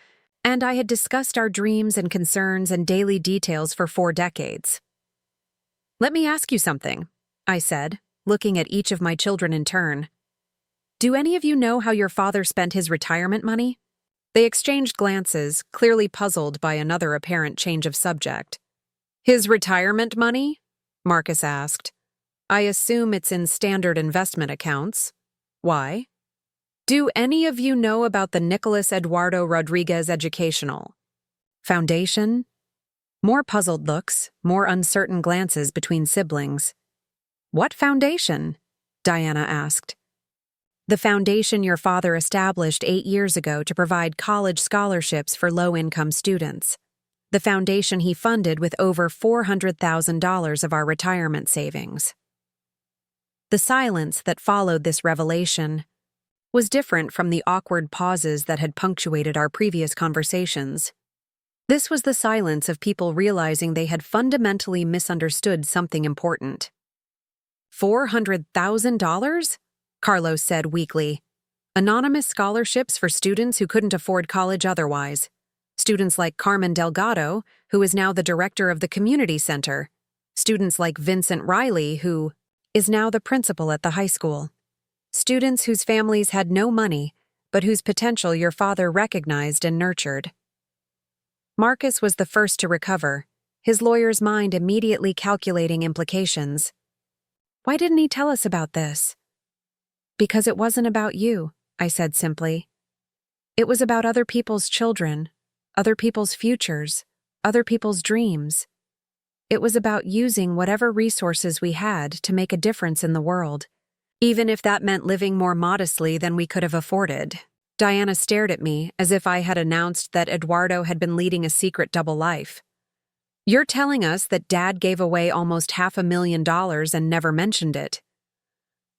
and I had discussed our dreams and concerns and daily details for 4 decades. Let me ask you something, I said, looking at each of my children in turn. Do any of you know how your father spent his retirement money? They exchanged glances, clearly puzzled by another apparent change of subject. His retirement money? Marcus asked. I assume it's in standard investment accounts. Why? Do any of you know about the Nicholas Eduardo Rodriguez Educational Foundation? More puzzled looks, more uncertain glances between siblings. What foundation? Diana asked. The foundation your father established 8 years ago to provide college scholarships for low-income students. The foundation he funded with over $400,000 of our retirement savings. The silence that followed this revelation was different from the awkward pauses that had punctuated our previous conversations. This was the silence of people realizing they had fundamentally misunderstood something important. $400,000? Carlos said weakly. Anonymous scholarships for students who couldn't afford college otherwise. Students like Carmen Delgado, who is now the director of the community center. Students like Vincent Riley, who is now the principal at the high school. Students whose families had no money, but whose potential your father recognized and nurtured. Marcus was the first to recover, his lawyer's mind immediately calculating implications. Why didn't he tell us about this? Because it wasn't about you, I said simply. It was about other people's children, other people's futures, other people's dreams. It was about using whatever resources we had to make a difference in the world, even if that meant living more modestly than we could have afforded. Diana stared at me as if I had announced that Eduardo had been leading a secret double life. You're telling us that Dad gave away almost $500,000 and never mentioned it.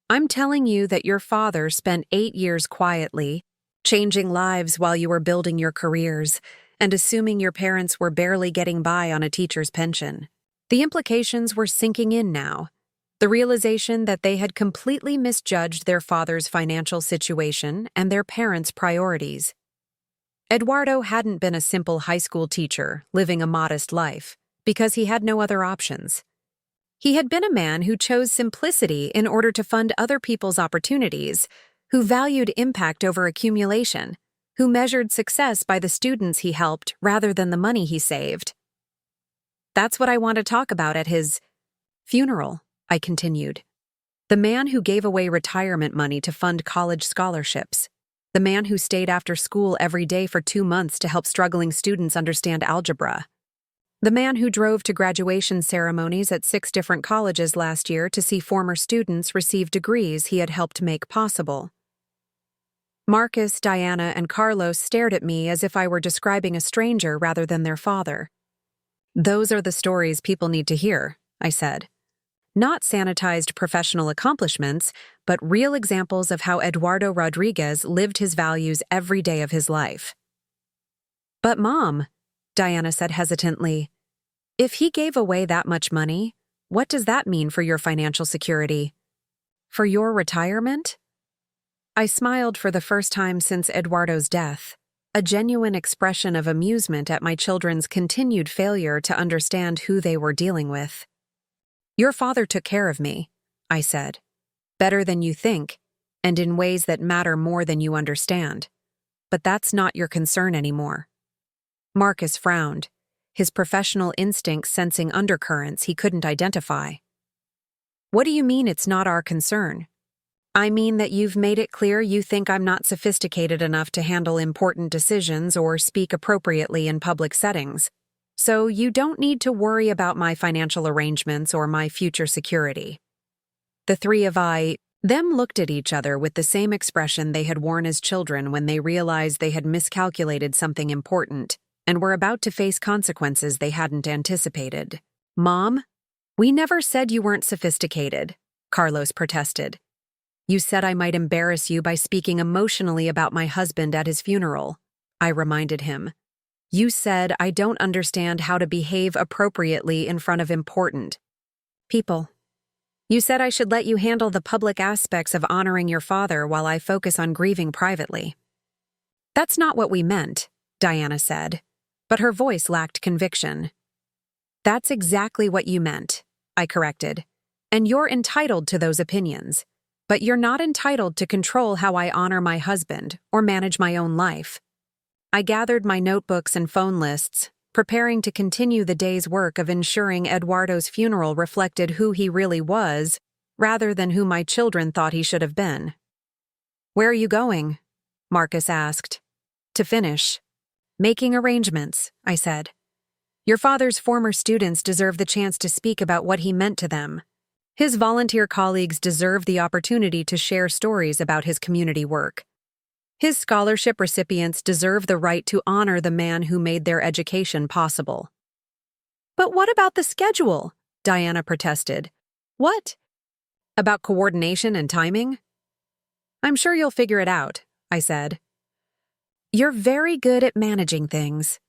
I'm telling you that your father spent 8 years quietly, changing lives while you were building your careers, and assuming your parents were barely getting by on a teacher's pension. The implications were sinking in now. The realization that they had completely misjudged their father's financial situation and their parents' priorities. Eduardo hadn't been a simple high school teacher living a modest life because he had no other options. He had been a man who chose simplicity in order to fund other people's opportunities, who valued impact over accumulation, who measured success by the students he helped rather than the money he saved. That's what I want to talk about at his funeral, I continued. The man who gave away retirement money to fund college scholarships. The man who stayed after school every day for 2 months to help struggling students understand algebra. The man who drove to graduation ceremonies at 6 different colleges last year to see former students receive degrees he had helped make possible. Marcus, Diana, and Carlos stared at me as if I were describing a stranger rather than their father. Those are the stories people need to hear, I said. Not sanitized professional accomplishments, but real examples of how Eduardo Rodriguez lived his values every day of his life. But Mom, Diana said hesitantly, if he gave away that much money, what does that mean for your financial security? For your retirement? I smiled for the first time since Eduardo's death, a genuine expression of amusement at my children's continued failure to understand who they were dealing with. Your father took care of me, I said. Better than you think, and in ways that matter more than you understand. But that's not your concern anymore. Marcus frowned, his professional instincts sensing undercurrents he couldn't identify. What do you mean it's not our concern? I mean that you've made it clear you think I'm not sophisticated enough to handle important decisions or speak appropriately in public settings. So you don't need to worry about my financial arrangements or my future security. The three of them looked at each other with the same expression they had worn as children when they realized they had miscalculated something important and were about to face consequences they hadn't anticipated. Mom, we never said you weren't sophisticated, Carlos protested. You said I might embarrass you by speaking emotionally about my husband at his funeral, I reminded him. You said I don't understand how to behave appropriately in front of important people. You said I should let you handle the public aspects of honoring your father while I focus on grieving privately. That's not what we meant, Diana said, but her voice lacked conviction. That's exactly what you meant, I corrected, and you're entitled to those opinions. But you're not entitled to control how I honor my husband or manage my own life. I gathered my notebooks and phone lists, preparing to continue the day's work of ensuring Eduardo's funeral reflected who he really was, rather than who my children thought he should have been. "Where are you going?" Marcus asked. "To finish." "Making arrangements," I said. "Your father's former students deserve the chance to speak about what he meant to them. His volunteer colleagues deserve the opportunity to share stories about his community work. His scholarship recipients deserve the right to honor the man who made their education possible." "But what about the schedule?" Diana protested. "What? About coordination and timing?" "I'm sure you'll figure it out," I said. "You're very good at managing things."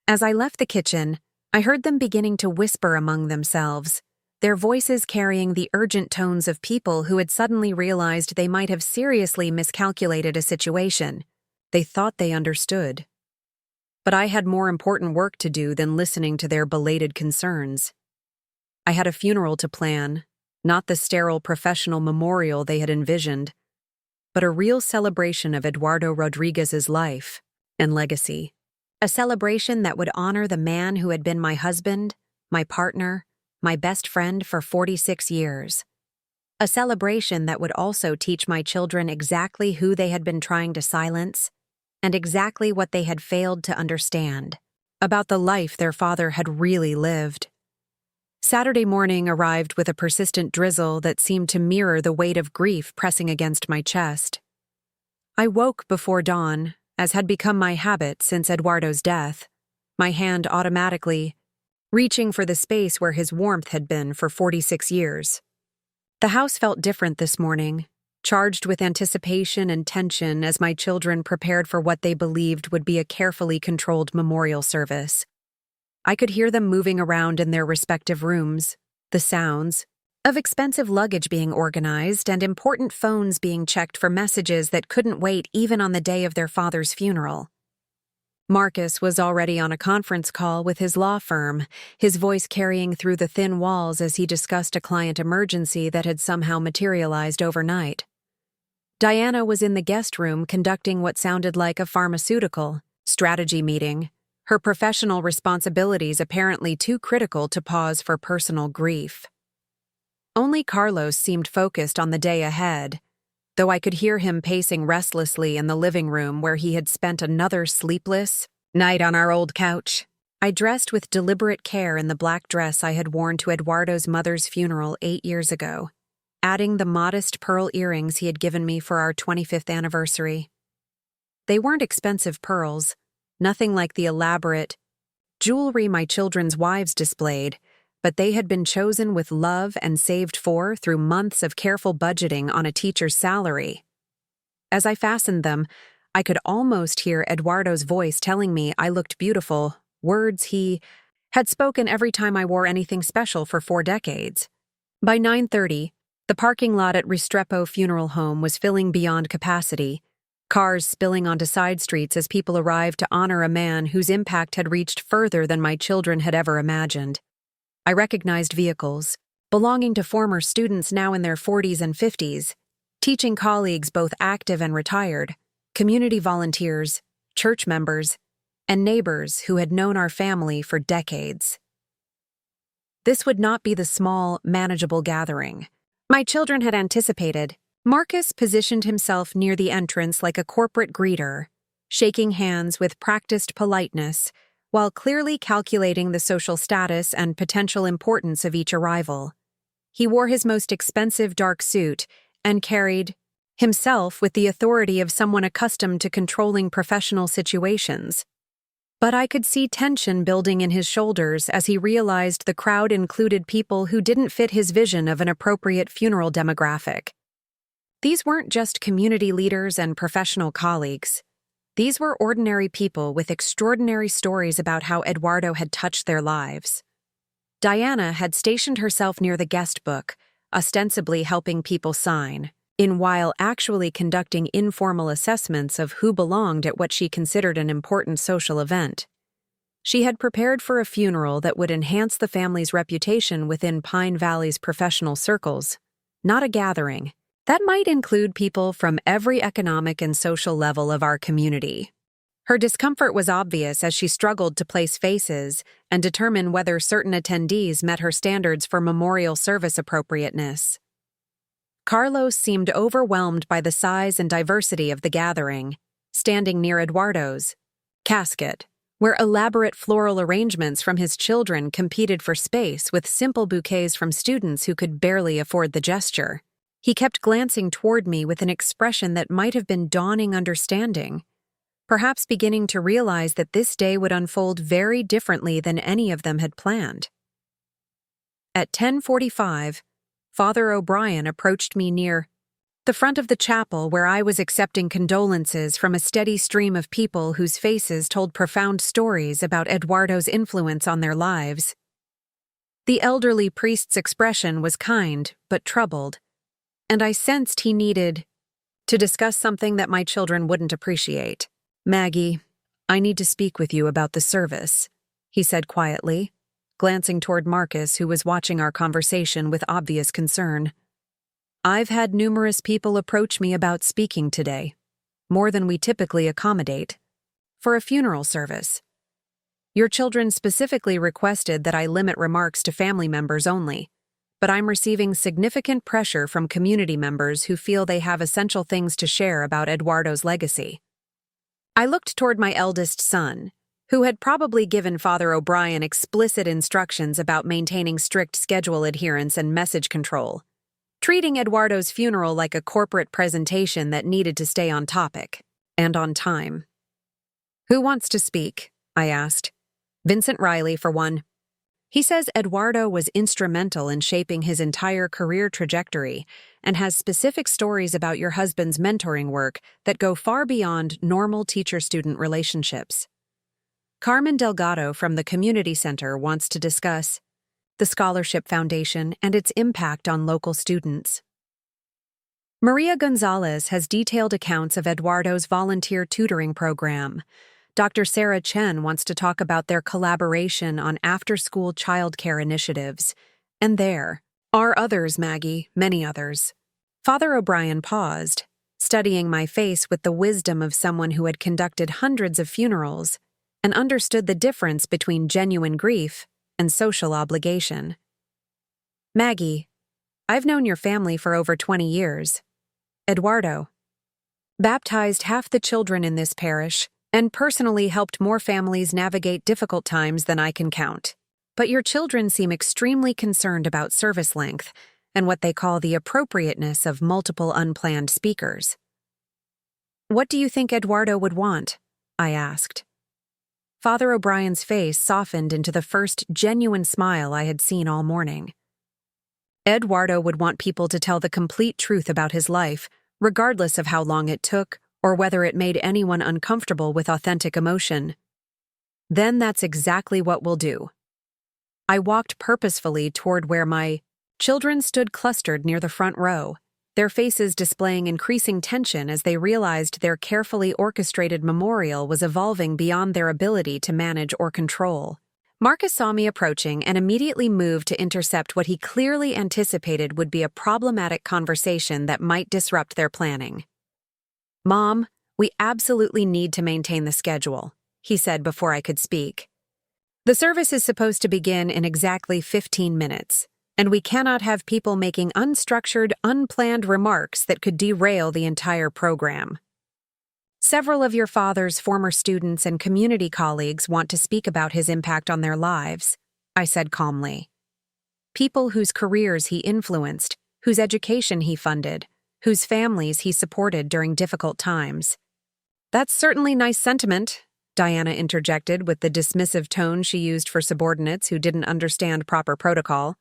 As I left the kitchen, I heard them beginning to whisper among themselves, their voices carrying the urgent tones of people who had suddenly realized they might have seriously miscalculated a situation. They thought they understood. But I had more important work to do than listening to their belated concerns. I had a funeral to plan, not the sterile professional memorial they had envisioned, but a real celebration of Eduardo Rodriguez's life and legacy. A celebration that would honor the man who had been my husband, my partner, my best friend for 46 years. A celebration that would also teach my children exactly who they had been trying to silence and exactly what they had failed to understand about the life their father had really lived. Saturday morning arrived with a persistent drizzle that seemed to mirror the weight of grief pressing against my chest. I woke before dawn, as had become my habit since Eduardo's death, my hand automatically reaching for the space where his warmth had been for 46 years. The house felt different this morning, charged with anticipation and tension as my children prepared for what they believed would be a carefully controlled memorial service. I could hear them moving around in their respective rooms, the sounds of expensive luggage being organized and important phones being checked for messages that couldn't wait even on the day of their father's funeral. Marcus was already on a conference call with his law firm, his voice carrying through the thin walls as he discussed a client emergency that had somehow materialized overnight. Diana was in the guest room conducting what sounded like a pharmaceutical strategy meeting, her professional responsibilities apparently too critical to pause for personal grief. Only Carlos seemed focused on the day ahead, though I could hear him pacing restlessly in the living room where he had spent another sleepless night on our old couch. I dressed with deliberate care in the black dress I had worn to Eduardo's mother's funeral 8 years ago, adding the modest pearl earrings he had given me for our 25th anniversary. They weren't expensive pearls, nothing like the elaborate jewelry my children's wives displayed, but they had been chosen with love and saved for through months of careful budgeting on a teacher's salary. As I fastened them, I could almost hear Eduardo's voice telling me I looked beautiful, words he had spoken every time I wore anything special for 4 decades. By 9:30, the parking lot at Restrepo Funeral Home was filling beyond capacity, cars spilling onto side streets as people arrived to honor a man whose impact had reached further than my children had ever imagined. I recognized vehicles, belonging to former students now in their 40s and 50s, teaching colleagues both active and retired, community volunteers, church members, and neighbors who had known our family for decades. This would not be the small, manageable gathering my children had anticipated. Marcus positioned himself near the entrance like a corporate greeter, shaking hands with practiced politeness, while clearly calculating the social status and potential importance of each arrival. He wore his most expensive dark suit and carried himself with the authority of someone accustomed to controlling professional situations. But I could see tension building in his shoulders as he realized the crowd included people who didn't fit his vision of an appropriate funeral demographic. These weren't just community leaders and professional colleagues. These were ordinary people with extraordinary stories about how Eduardo had touched their lives. Diana had stationed herself near the guest book, ostensibly helping people sign, while actually conducting informal assessments of who belonged at what she considered an important social event. She had prepared for a funeral that would enhance the family's reputation within Pine Valley's professional circles, not a gathering That might include people from every economic and social level of our community. Her discomfort was obvious as she struggled to place faces and determine whether certain attendees met her standards for memorial service appropriateness. Carlos seemed overwhelmed by the size and diversity of the gathering, standing near Eduardo's casket, where elaborate floral arrangements from his children competed for space with simple bouquets from students who could barely afford the gesture. He kept glancing toward me with an expression that might have been dawning understanding, perhaps beginning to realize that this day would unfold very differently than any of them had planned. At 10:45, Father O'Brien approached me near the front of the chapel where I was accepting condolences from a steady stream of people whose faces told profound stories about Eduardo's influence on their lives. The elderly priest's expression was kind but troubled, and I sensed he needed to discuss something that my children wouldn't appreciate. "Maggie, I need to speak with you about the service," he said quietly, glancing toward Marcus, who was watching our conversation with obvious concern. "I've had numerous people approach me about speaking today, more than we typically accommodate, for a funeral service. Your children specifically requested that I limit remarks to family members only, but I'm receiving significant pressure from community members who feel they have essential things to share about Eduardo's legacy." I looked toward my eldest son, who had probably given Father O'Brien explicit instructions about maintaining strict schedule adherence and message control, treating Eduardo's funeral like a corporate presentation that needed to stay on topic and on time. "Who wants to speak?" I asked. "Vincent Riley, for one. He says Eduardo was instrumental in shaping his entire career trajectory and has specific stories about your husband's mentoring work that go far beyond normal teacher-student relationships." Carmen Delgado from the Community Center wants to discuss the Scholarship Foundation and its impact on local students. Maria Gonzalez has detailed accounts of Eduardo's volunteer tutoring program. Dr. Sarah Chen wants to talk about their collaboration on after-school childcare initiatives. And there are others, Maggie, many others. Father O'Brien paused, studying my face with the wisdom of someone who had conducted hundreds of funerals and understood the difference between genuine grief and social obligation. "Maggie, I've known your family for over 20 years. Eduardo baptized half the children in this parish and personally helped more families navigate difficult times than I can count. But your children seem extremely concerned about service length and what they call the appropriateness of multiple unplanned speakers. What do you think Eduardo would want?" I asked. Father O'Brien's face softened into the first genuine smile I had seen all morning. "Eduardo would want people to tell the complete truth about his life, regardless of how long it took or whether it made anyone uncomfortable with authentic emotion. Then that's exactly what we'll do." I walked purposefully toward where my children stood clustered near the front row, their faces displaying increasing tension as they realized their carefully orchestrated memorial was evolving beyond their ability to manage or control. Marcus saw me approaching and immediately moved to intercept what he clearly anticipated would be a problematic conversation that might disrupt their planning. "Mom, we absolutely need to maintain the schedule," he said before I could speak. "The service is supposed to begin in exactly 15 minutes, and we cannot have people making unstructured, unplanned remarks that could derail the entire program. Several of your father's former students and community colleagues want to speak about his impact on their lives," I said calmly. "People whose careers he influenced, whose education he funded, whose families he supported during difficult times." "That's certainly nice sentiment," Diana interjected with the dismissive tone she used for subordinates who didn't understand proper protocol.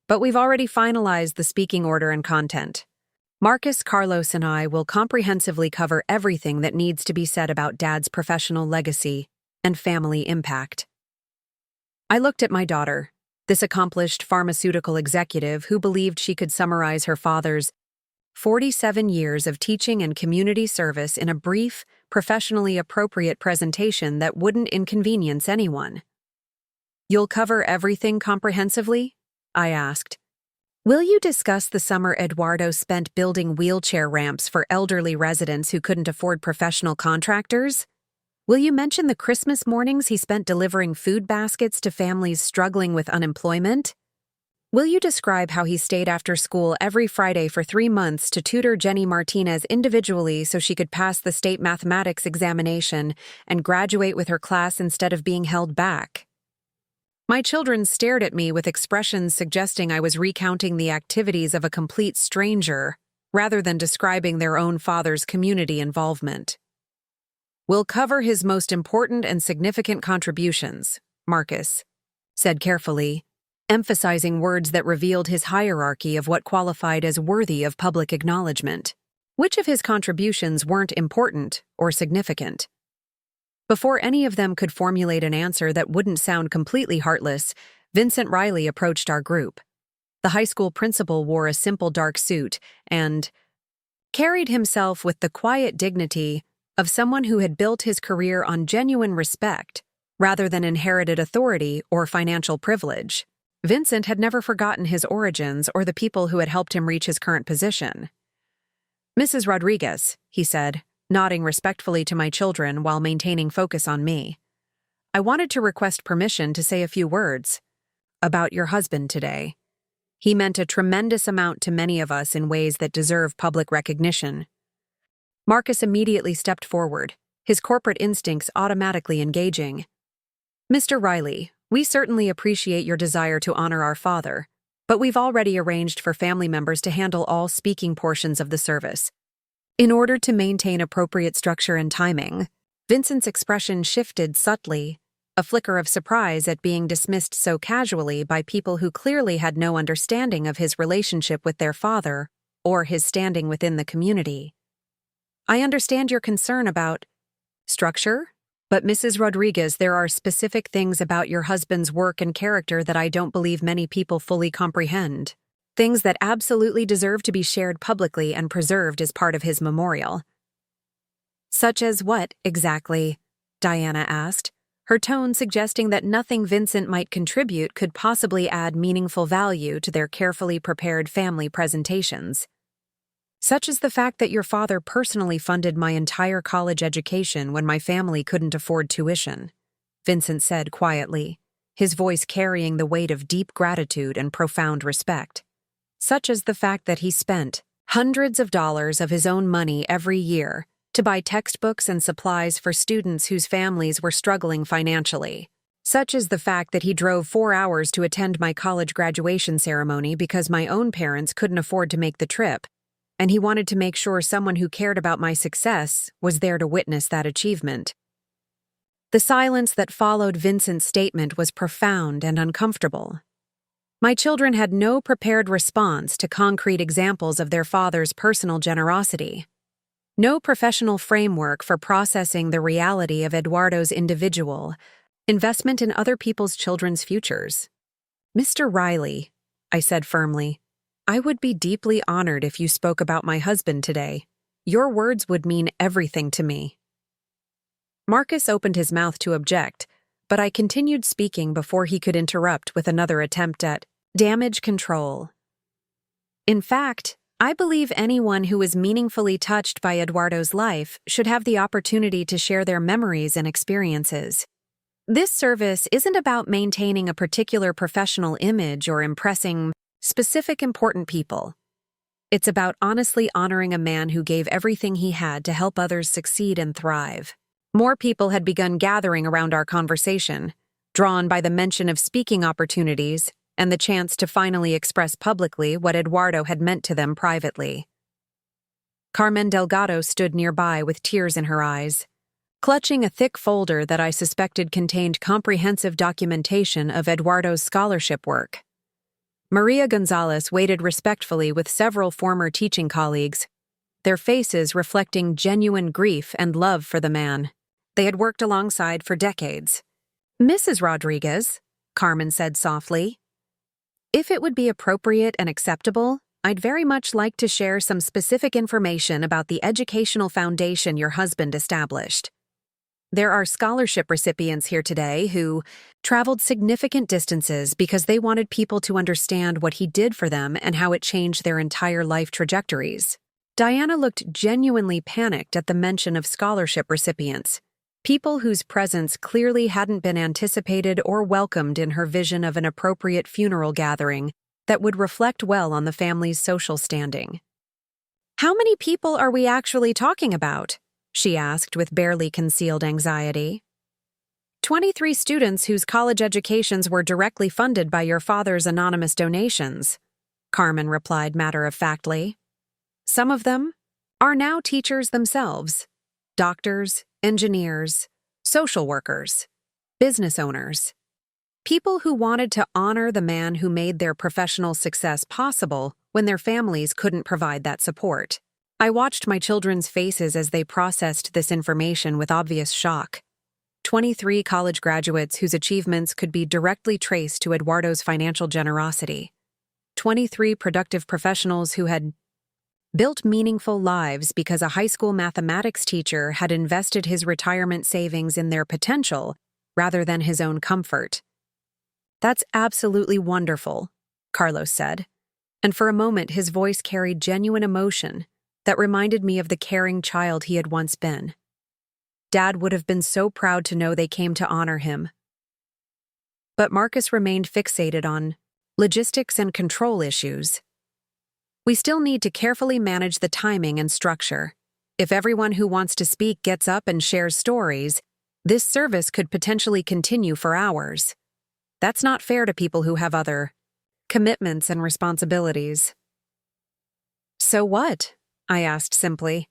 "But we've already finalized the speaking order and content. Marcus, Carlos, and I will comprehensively cover everything that needs to be said about Dad's professional legacy and family impact." I looked at my daughter, this accomplished pharmaceutical executive who believed she could summarize her father's 47 years of teaching and community service in a brief, professionally appropriate presentation that wouldn't inconvenience anyone. "You'll cover everything comprehensively?" I asked. Will you discuss the summer Eduardo spent building wheelchair ramps for elderly residents who couldn't afford professional contractors? Will you mention the Christmas mornings he spent delivering food baskets to families struggling with unemployment? Will you describe how he stayed after school every Friday for 3 months to tutor Jenny Martinez individually so she could pass the state mathematics examination and graduate with her class instead of being held back? My children stared at me with expressions suggesting I was recounting the activities of a complete stranger rather than describing their own father's community involvement. We'll cover his most important and significant contributions, Marcus said carefully, emphasizing words that revealed his hierarchy of what qualified as worthy of public acknowledgement. Which of his contributions weren't important or significant? Before any of them could formulate an answer that wouldn't sound completely heartless, Vincent Riley approached our group. The high school principal wore a simple dark suit and carried himself with the quiet dignity of someone who had built his career on genuine respect rather than inherited authority or financial privilege. Vincent had never forgotten his origins or the people who had helped him reach his current position. "Mrs. Rodriguez," he said, nodding respectfully to my children while maintaining focus on me. "I wanted to request permission to say a few words about your husband today. He meant a tremendous amount to many of us in ways that deserve public recognition." Marcus immediately stepped forward, his corporate instincts automatically engaging. "Mr. Riley, we certainly appreciate your desire to honor our father, but we've already arranged for family members to handle all speaking portions of the service. In order to maintain appropriate structure and timing," Vincent's expression shifted subtly, a flicker of surprise at being dismissed so casually by people who clearly had no understanding of his relationship with their father or his standing within the community. "I understand your concern about structure, but Mrs. Rodriguez, there are specific things about your husband's work and character that I don't believe many people fully comprehend. Things that absolutely deserve to be shared publicly and preserved as part of his memorial." "Such as what, exactly?" Diana asked, her tone suggesting that nothing Vincent might contribute could possibly add meaningful value to their carefully prepared family presentations. "Such as the fact that your father personally funded my entire college education when my family couldn't afford tuition," Vincent said quietly, his voice carrying the weight of deep gratitude and profound respect. "Such as the fact that he spent hundreds of dollars of his own money every year to buy textbooks and supplies for students whose families were struggling financially. Such as the fact that he drove 4 hours to attend my college graduation ceremony because my own parents couldn't afford to make the trip, and he wanted to make sure someone who cared about my success was there to witness that achievement." The silence that followed Vincent's statement was profound and uncomfortable. My children had no prepared response to concrete examples of their father's personal generosity. No professional framework for processing the reality of Eduardo's individual investment in other people's children's futures. "Mr. Riley," I said firmly, "I would be deeply honored if you spoke about my husband today. Your words would mean everything to me." Marcus opened his mouth to object, but I continued speaking before he could interrupt with another attempt at damage control. "In fact, I believe anyone who is meaningfully touched by Eduardo's life should have the opportunity to share their memories and experiences. This service isn't about maintaining a particular professional image or impressing specific important people. It's about honestly honoring a man who gave everything he had to help others succeed and thrive." More people had begun gathering around our conversation, drawn by the mention of speaking opportunities and the chance to finally express publicly what Eduardo had meant to them privately. Carmen Delgado stood nearby with tears in her eyes, clutching a thick folder that I suspected contained comprehensive documentation of Eduardo's scholarship work. Maria Gonzalez waited respectfully with several former teaching colleagues, their faces reflecting genuine grief and love for the man they had worked alongside for decades. "Mrs. Rodriguez," Carmen said softly, "if it would be appropriate and acceptable, I'd very much like to share some specific information about the educational foundation your husband established." There are scholarship recipients here today who traveled significant distances because they wanted people to understand what he did for them and how it changed their entire life trajectories. Diana looked genuinely panicked at the mention of scholarship recipients, people whose presence clearly hadn't been anticipated or welcomed in her vision of an appropriate funeral gathering that would reflect well on the family's social standing. "How many people are we actually talking about?" she asked with barely concealed anxiety. 23 students whose college educations were directly funded by your father's anonymous donations," Carmen replied matter-of-factly. "Some of them are now teachers themselves, doctors, engineers, social workers, business owners, people who wanted to honor the man who made their professional success possible when their families couldn't provide that support." I watched my children's faces as they processed this information with obvious shock. 23 college graduates whose achievements could be directly traced to Eduardo's financial generosity. 23 productive professionals who had built meaningful lives because a high school mathematics teacher had invested his retirement savings in their potential rather than his own comfort. "That's absolutely wonderful," Carlos said, and for a moment his voice carried genuine emotion that reminded me of the caring child he had once been. Dad would have been so proud to know they came to honor him. But Marcus remained fixated on logistics and control issues. "We still need to carefully manage the timing and structure. If everyone who wants to speak gets up and shares stories, this service could potentially continue for hours. That's not fair to people who have other commitments and responsibilities." "So what?" I asked simply.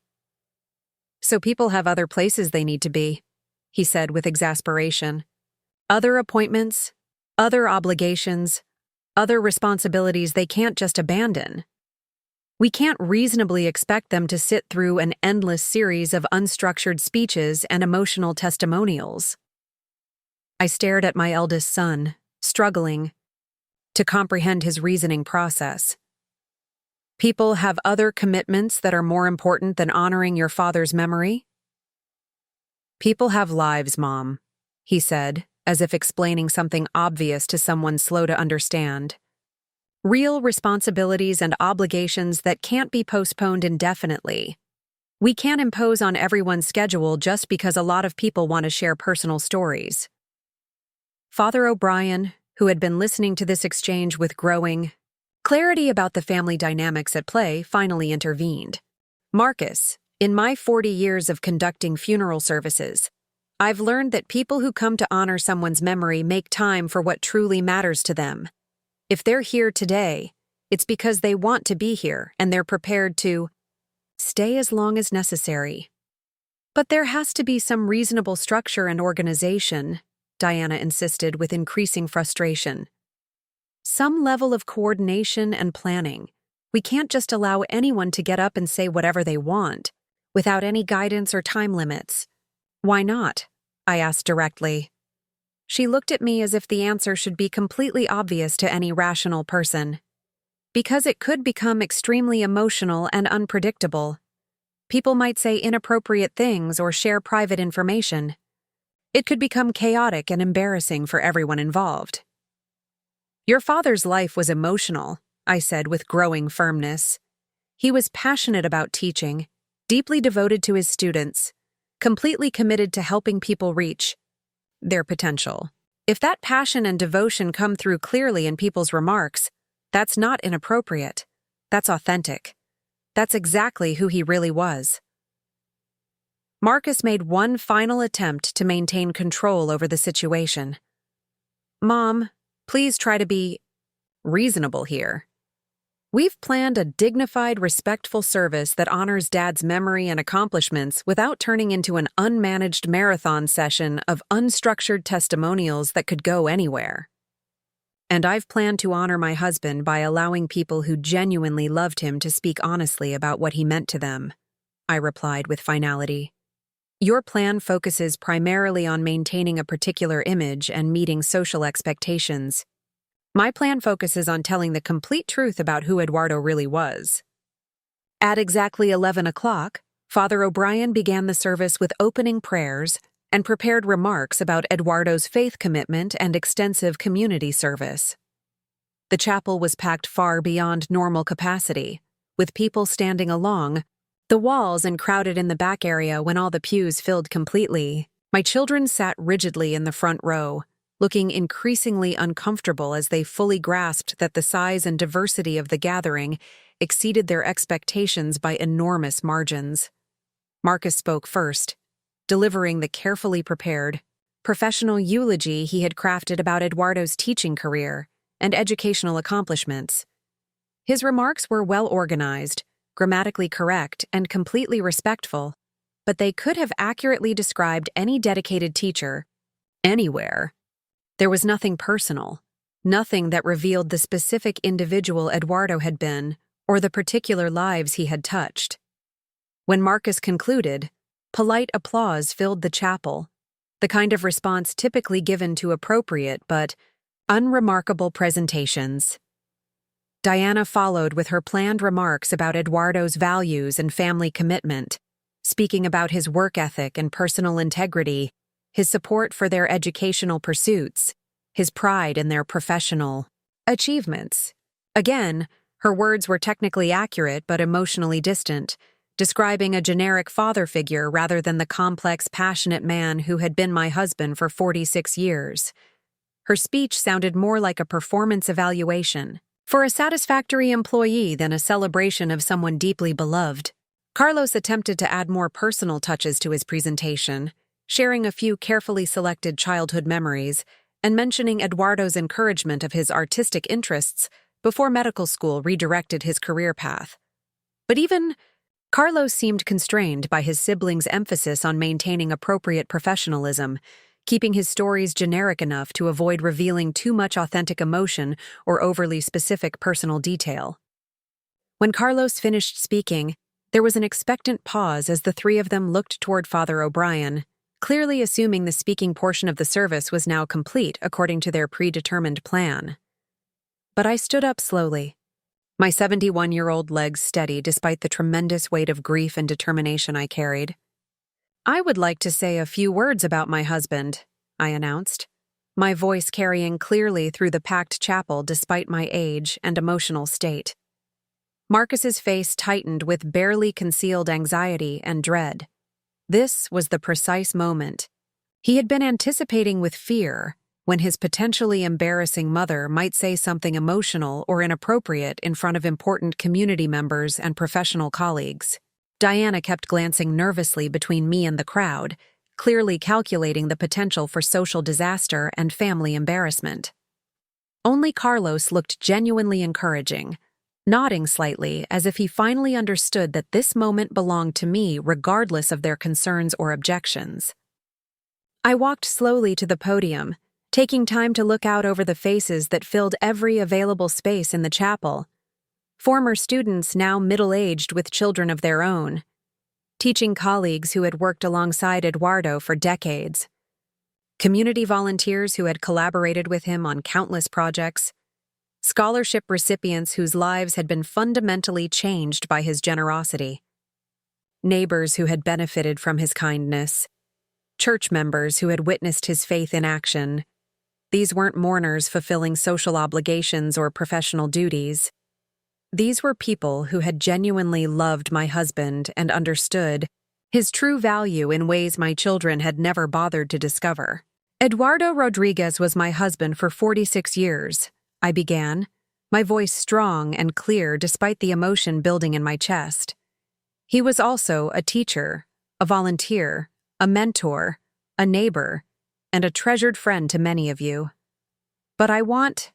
"So people have other places they need to be," he said with exasperation. "Other appointments, other obligations, other responsibilities they can't just abandon. We can't reasonably expect them to sit through an endless series of unstructured speeches and emotional testimonials." I stared at my eldest son, struggling to comprehend his reasoning process. "People have other commitments that are more important than honoring your father's memory?" "People have lives, Mom," he said, as if explaining something obvious to someone slow to understand. "Real responsibilities and obligations that can't be postponed indefinitely. We can't impose on everyone's schedule just because a lot of people want to share personal stories." Father O'Brien, who had been listening to this exchange with growing clarity about the family dynamics at play, finally intervened. "Marcus, in my 40 years of conducting funeral services, I've learned that people who come to honor someone's memory make time for what truly matters to them. If they're here today, it's because they want to be here and they're prepared to stay as long as necessary. But there has to be some reasonable structure and organization," Diana insisted with increasing frustration. "Some level of coordination and planning. We can't just allow anyone to get up and say whatever they want, without any guidance or time limits." "Why not?" I asked directly. She looked at me as if the answer should be completely obvious to any rational person. "Because it could become extremely emotional and unpredictable. People might say inappropriate things or share private information. It could become chaotic and embarrassing for everyone involved." "Your father's life was emotional," I said with growing firmness. "He was passionate about teaching, deeply devoted to his students, completely committed to helping people reach their potential. If that passion and devotion come through clearly in people's remarks, that's not inappropriate. That's authentic. That's exactly who he really was." Marcus made one final attempt to maintain control over the situation. "Mom, please try to be reasonable here. We've planned a dignified, respectful service that honors Dad's memory and accomplishments without turning into an unmanaged marathon session of unstructured testimonials that could go anywhere. And I've planned to honor my husband by allowing people who genuinely loved him to speak honestly about what he meant to them," I replied with finality. "Your plan focuses primarily on maintaining a particular image and meeting social expectations. My plan focuses on telling the complete truth about who Eduardo really was." At exactly 11 o'clock, Father O'Brien began the service with opening prayers, and prepared remarks about Eduardo's faith commitment and extensive community service. The chapel was packed far beyond normal capacity, with people standing along the walls and crowded in the back area when all the pews filled completely. My children sat rigidly in the front row, looking increasingly uncomfortable as they fully grasped that the size and diversity of the gathering exceeded their expectations by enormous margins. Marcus spoke first, delivering the carefully prepared, professional eulogy he had crafted about Eduardo's teaching career and educational accomplishments. His remarks were well organized, grammatically correct, and completely respectful, but they could have accurately described any dedicated teacher, anywhere. There was nothing personal, nothing that revealed the specific individual Eduardo had been or the particular lives he had touched. When Marcus concluded, polite applause filled the chapel, the kind of response typically given to appropriate but unremarkable presentations. Diana followed with her planned remarks about Eduardo's values and family commitment, speaking about his work ethic and personal integrity, his support for their educational pursuits, his pride in their professional achievements. Again, her words were technically accurate but emotionally distant, describing a generic father figure rather than the complex, passionate man who had been my husband for 46 years. Her speech sounded more like a performance evaluation for a satisfactory employee than a celebration of someone deeply beloved. Carlos attempted to add more personal touches to his presentation, sharing a few carefully selected childhood memories and mentioning Eduardo's encouragement of his artistic interests before medical school redirected his career path. But even Carlos seemed constrained by his siblings' emphasis on maintaining appropriate professionalism, keeping his stories generic enough to avoid revealing too much authentic emotion or overly specific personal detail. When Carlos finished speaking, there was an expectant pause as the three of them looked toward Father O'Brien, clearly assuming the speaking portion of the service was now complete according to their predetermined plan. But I stood up slowly, my 71-year-old legs steady despite the tremendous weight of grief and determination I carried. "I would like to say a few words about my husband," I announced, my voice carrying clearly through the packed chapel despite my age and emotional state. Marcus's face tightened with barely concealed anxiety and dread. This was the precise moment he had been anticipating with fear when his potentially embarrassing mother might say something emotional or inappropriate in front of important community members and professional colleagues. Diana kept glancing nervously between me and the crowd, clearly calculating the potential for social disaster and family embarrassment. Only Carlos looked genuinely encouraging, nodding slightly as if he finally understood that this moment belonged to me regardless of their concerns or objections. I walked slowly to the podium, taking time to look out over the faces that filled every available space in the chapel. Former students now middle-aged with children of their own, teaching colleagues who had worked alongside Eduardo for decades, community volunteers who had collaborated with him on countless projects, scholarship recipients whose lives had been fundamentally changed by his generosity, neighbors who had benefited from his kindness, church members who had witnessed his faith in action. These weren't mourners fulfilling social obligations or professional duties. These were people who had genuinely loved my husband and understood his true value in ways my children had never bothered to discover. Eduardo Rodriguez was my husband for 46 years, I began, my voice strong and clear despite the emotion building in my chest. He was also a teacher, a volunteer, a mentor, a neighbor, and a treasured friend to many of you. But I want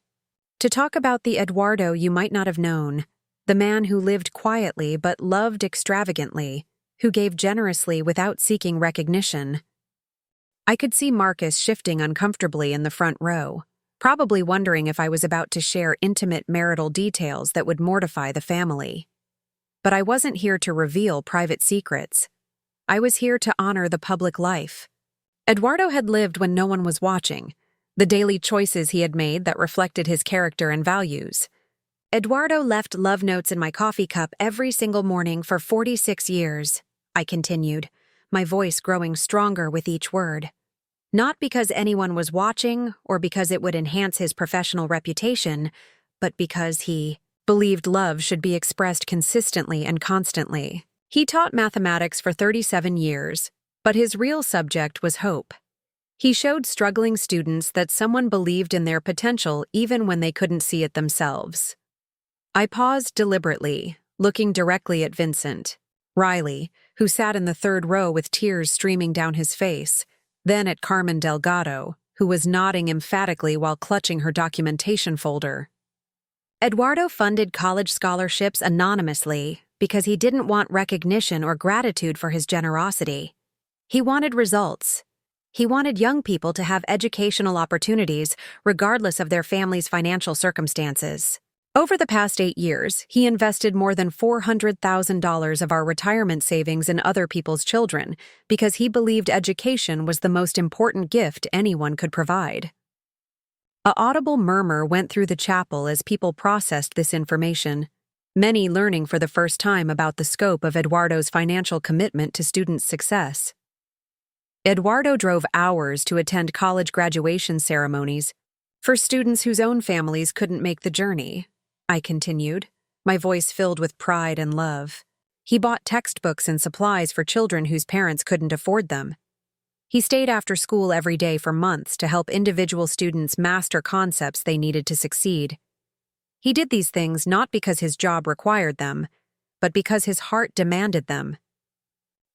to talk about the Eduardo you might not have known, the man who lived quietly but loved extravagantly, who gave generously without seeking recognition. I could see Marcus shifting uncomfortably in the front row, probably wondering if I was about to share intimate marital details that would mortify the family. But I wasn't here to reveal private secrets. I was here to honor the public life. Eduardo had lived when no one was watching, the daily choices he had made that reflected his character and values. Eduardo left love notes in my coffee cup every single morning for 46 years, I continued, my voice growing stronger with each word. Not because anyone was watching or because it would enhance his professional reputation, but because he believed love should be expressed consistently and constantly. He taught mathematics for 37 years, but his real subject was hope. He showed struggling students that someone believed in their potential even when they couldn't see it themselves. I paused deliberately, looking directly at Vincent, Riley, who sat in the third row with tears streaming down his face, then at Carmen Delgado, who was nodding emphatically while clutching her documentation folder. Eduardo funded college scholarships anonymously because he didn't want recognition or gratitude for his generosity. He wanted results. He wanted young people to have educational opportunities regardless of their family's financial circumstances. Over the past 8 years, he invested more than $400,000 of our retirement savings in other people's children because he believed education was the most important gift anyone could provide. An audible murmur went through the chapel as people processed this information, many learning for the first time about the scope of Eduardo's financial commitment to students' success. Eduardo drove hours to attend college graduation ceremonies for students whose own families couldn't make the journey. I continued, my voice filled with pride and love. He bought textbooks and supplies for children whose parents couldn't afford them. He stayed after school every day for months to help individual students master concepts they needed to succeed. He did these things not because his job required them, but because his heart demanded them.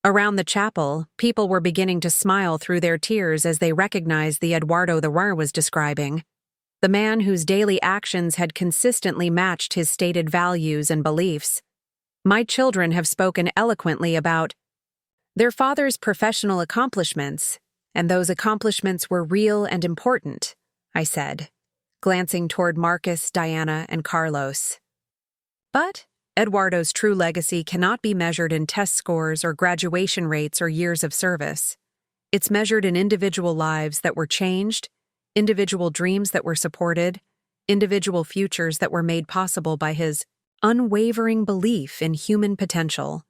Around the chapel, people were beginning to smile through their tears as they recognized the Eduardo the War was describing, the man whose daily actions had consistently matched his stated values and beliefs. My children have spoken eloquently about their father's professional accomplishments, and those accomplishments were real and important, I said, glancing toward Marcus, Diana, and Carlos. But Eduardo's true legacy cannot be measured in test scores or graduation rates or years of service. It's measured in individual lives that were changed, individual dreams that were supported, individual futures that were made possible by his unwavering belief in human potential.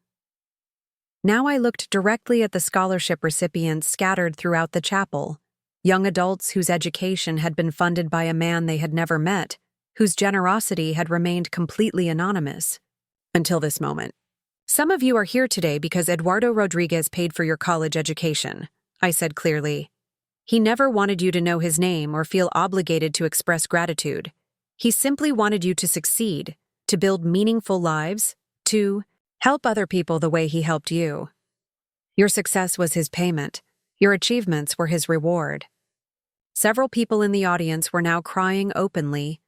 Now I looked directly at the scholarship recipients scattered throughout the chapel, young adults whose education had been funded by a man they had never met, whose generosity had remained completely anonymous. Until this moment. Some of you are here today because Eduardo Rodriguez paid for your college education, I said clearly. He never wanted you to know his name or feel obligated to express gratitude. He simply wanted you to succeed, to build meaningful lives, to help other people the way he helped you. Your success was his payment. Your achievements were his reward. Several people in the audience were now crying openly,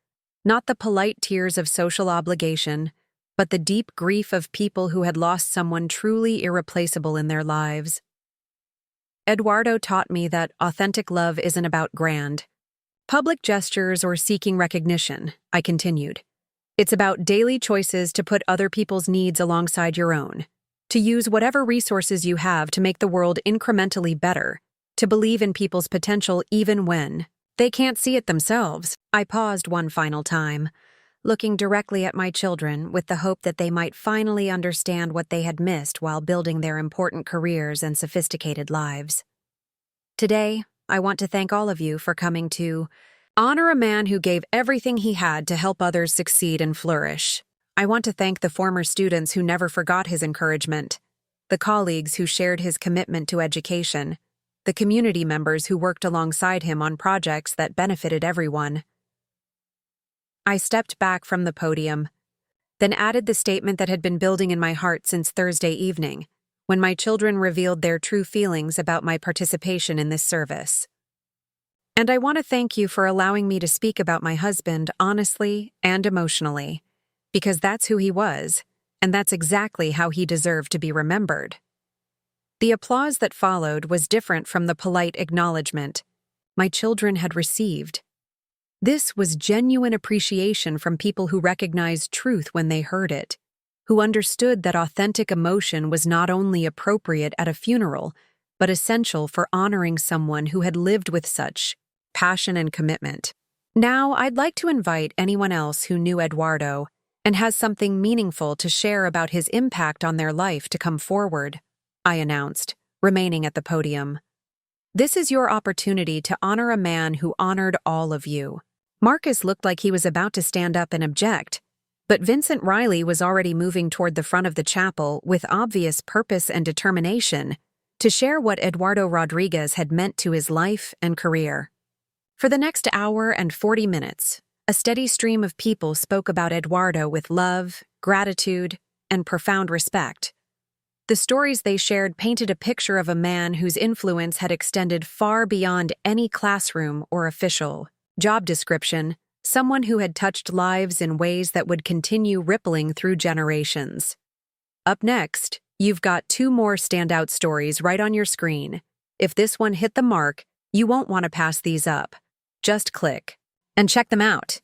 not the polite tears of social obligation, but the deep grief of people who had lost someone truly irreplaceable in their lives. Eduardo taught me that authentic love isn't about grand, public gestures or seeking recognition, I continued. It's about daily choices to put other people's needs alongside your own, to use whatever resources you have to make the world incrementally better, to believe in people's potential even when they can't see it themselves. I paused one final time, looking directly at my children with the hope that they might finally understand what they had missed while building their important careers and sophisticated lives. Today, I want to thank all of you for coming to honor a man who gave everything he had to help others succeed and flourish. I want to thank the former students who never forgot his encouragement, the colleagues who shared his commitment to education, the community members who worked alongside him on projects that benefited everyone. I stepped back from the podium, then added the statement that had been building in my heart since Thursday evening, when my children revealed their true feelings about my participation in this service. And I want to thank you for allowing me to speak about my husband honestly and emotionally, because that's who he was, and that's exactly how he deserved to be remembered. The applause that followed was different from the polite acknowledgement my children had received. This was genuine appreciation from people who recognized truth when they heard it, who understood that authentic emotion was not only appropriate at a funeral, but essential for honoring someone who had lived with such passion and commitment. Now, I'd like to invite anyone else who knew Eduardo and has something meaningful to share about his impact on their life to come forward, I announced, remaining at the podium. This is your opportunity to honor a man who honored all of you. Marcus looked like he was about to stand up and object, but Vincent Riley was already moving toward the front of the chapel with obvious purpose and determination to share what Eduardo Rodriguez had meant to his life and career. For the next hour and 40 minutes, a steady stream of people spoke about Eduardo with love, gratitude, and profound respect. The stories they shared painted a picture of a man whose influence had extended far beyond any classroom or official job description, someone who had touched lives in ways that would continue rippling through generations. Up next, you've got 2 more standout stories right on your screen. If this one hit the mark, you won't want to pass these up. Just click and check them out.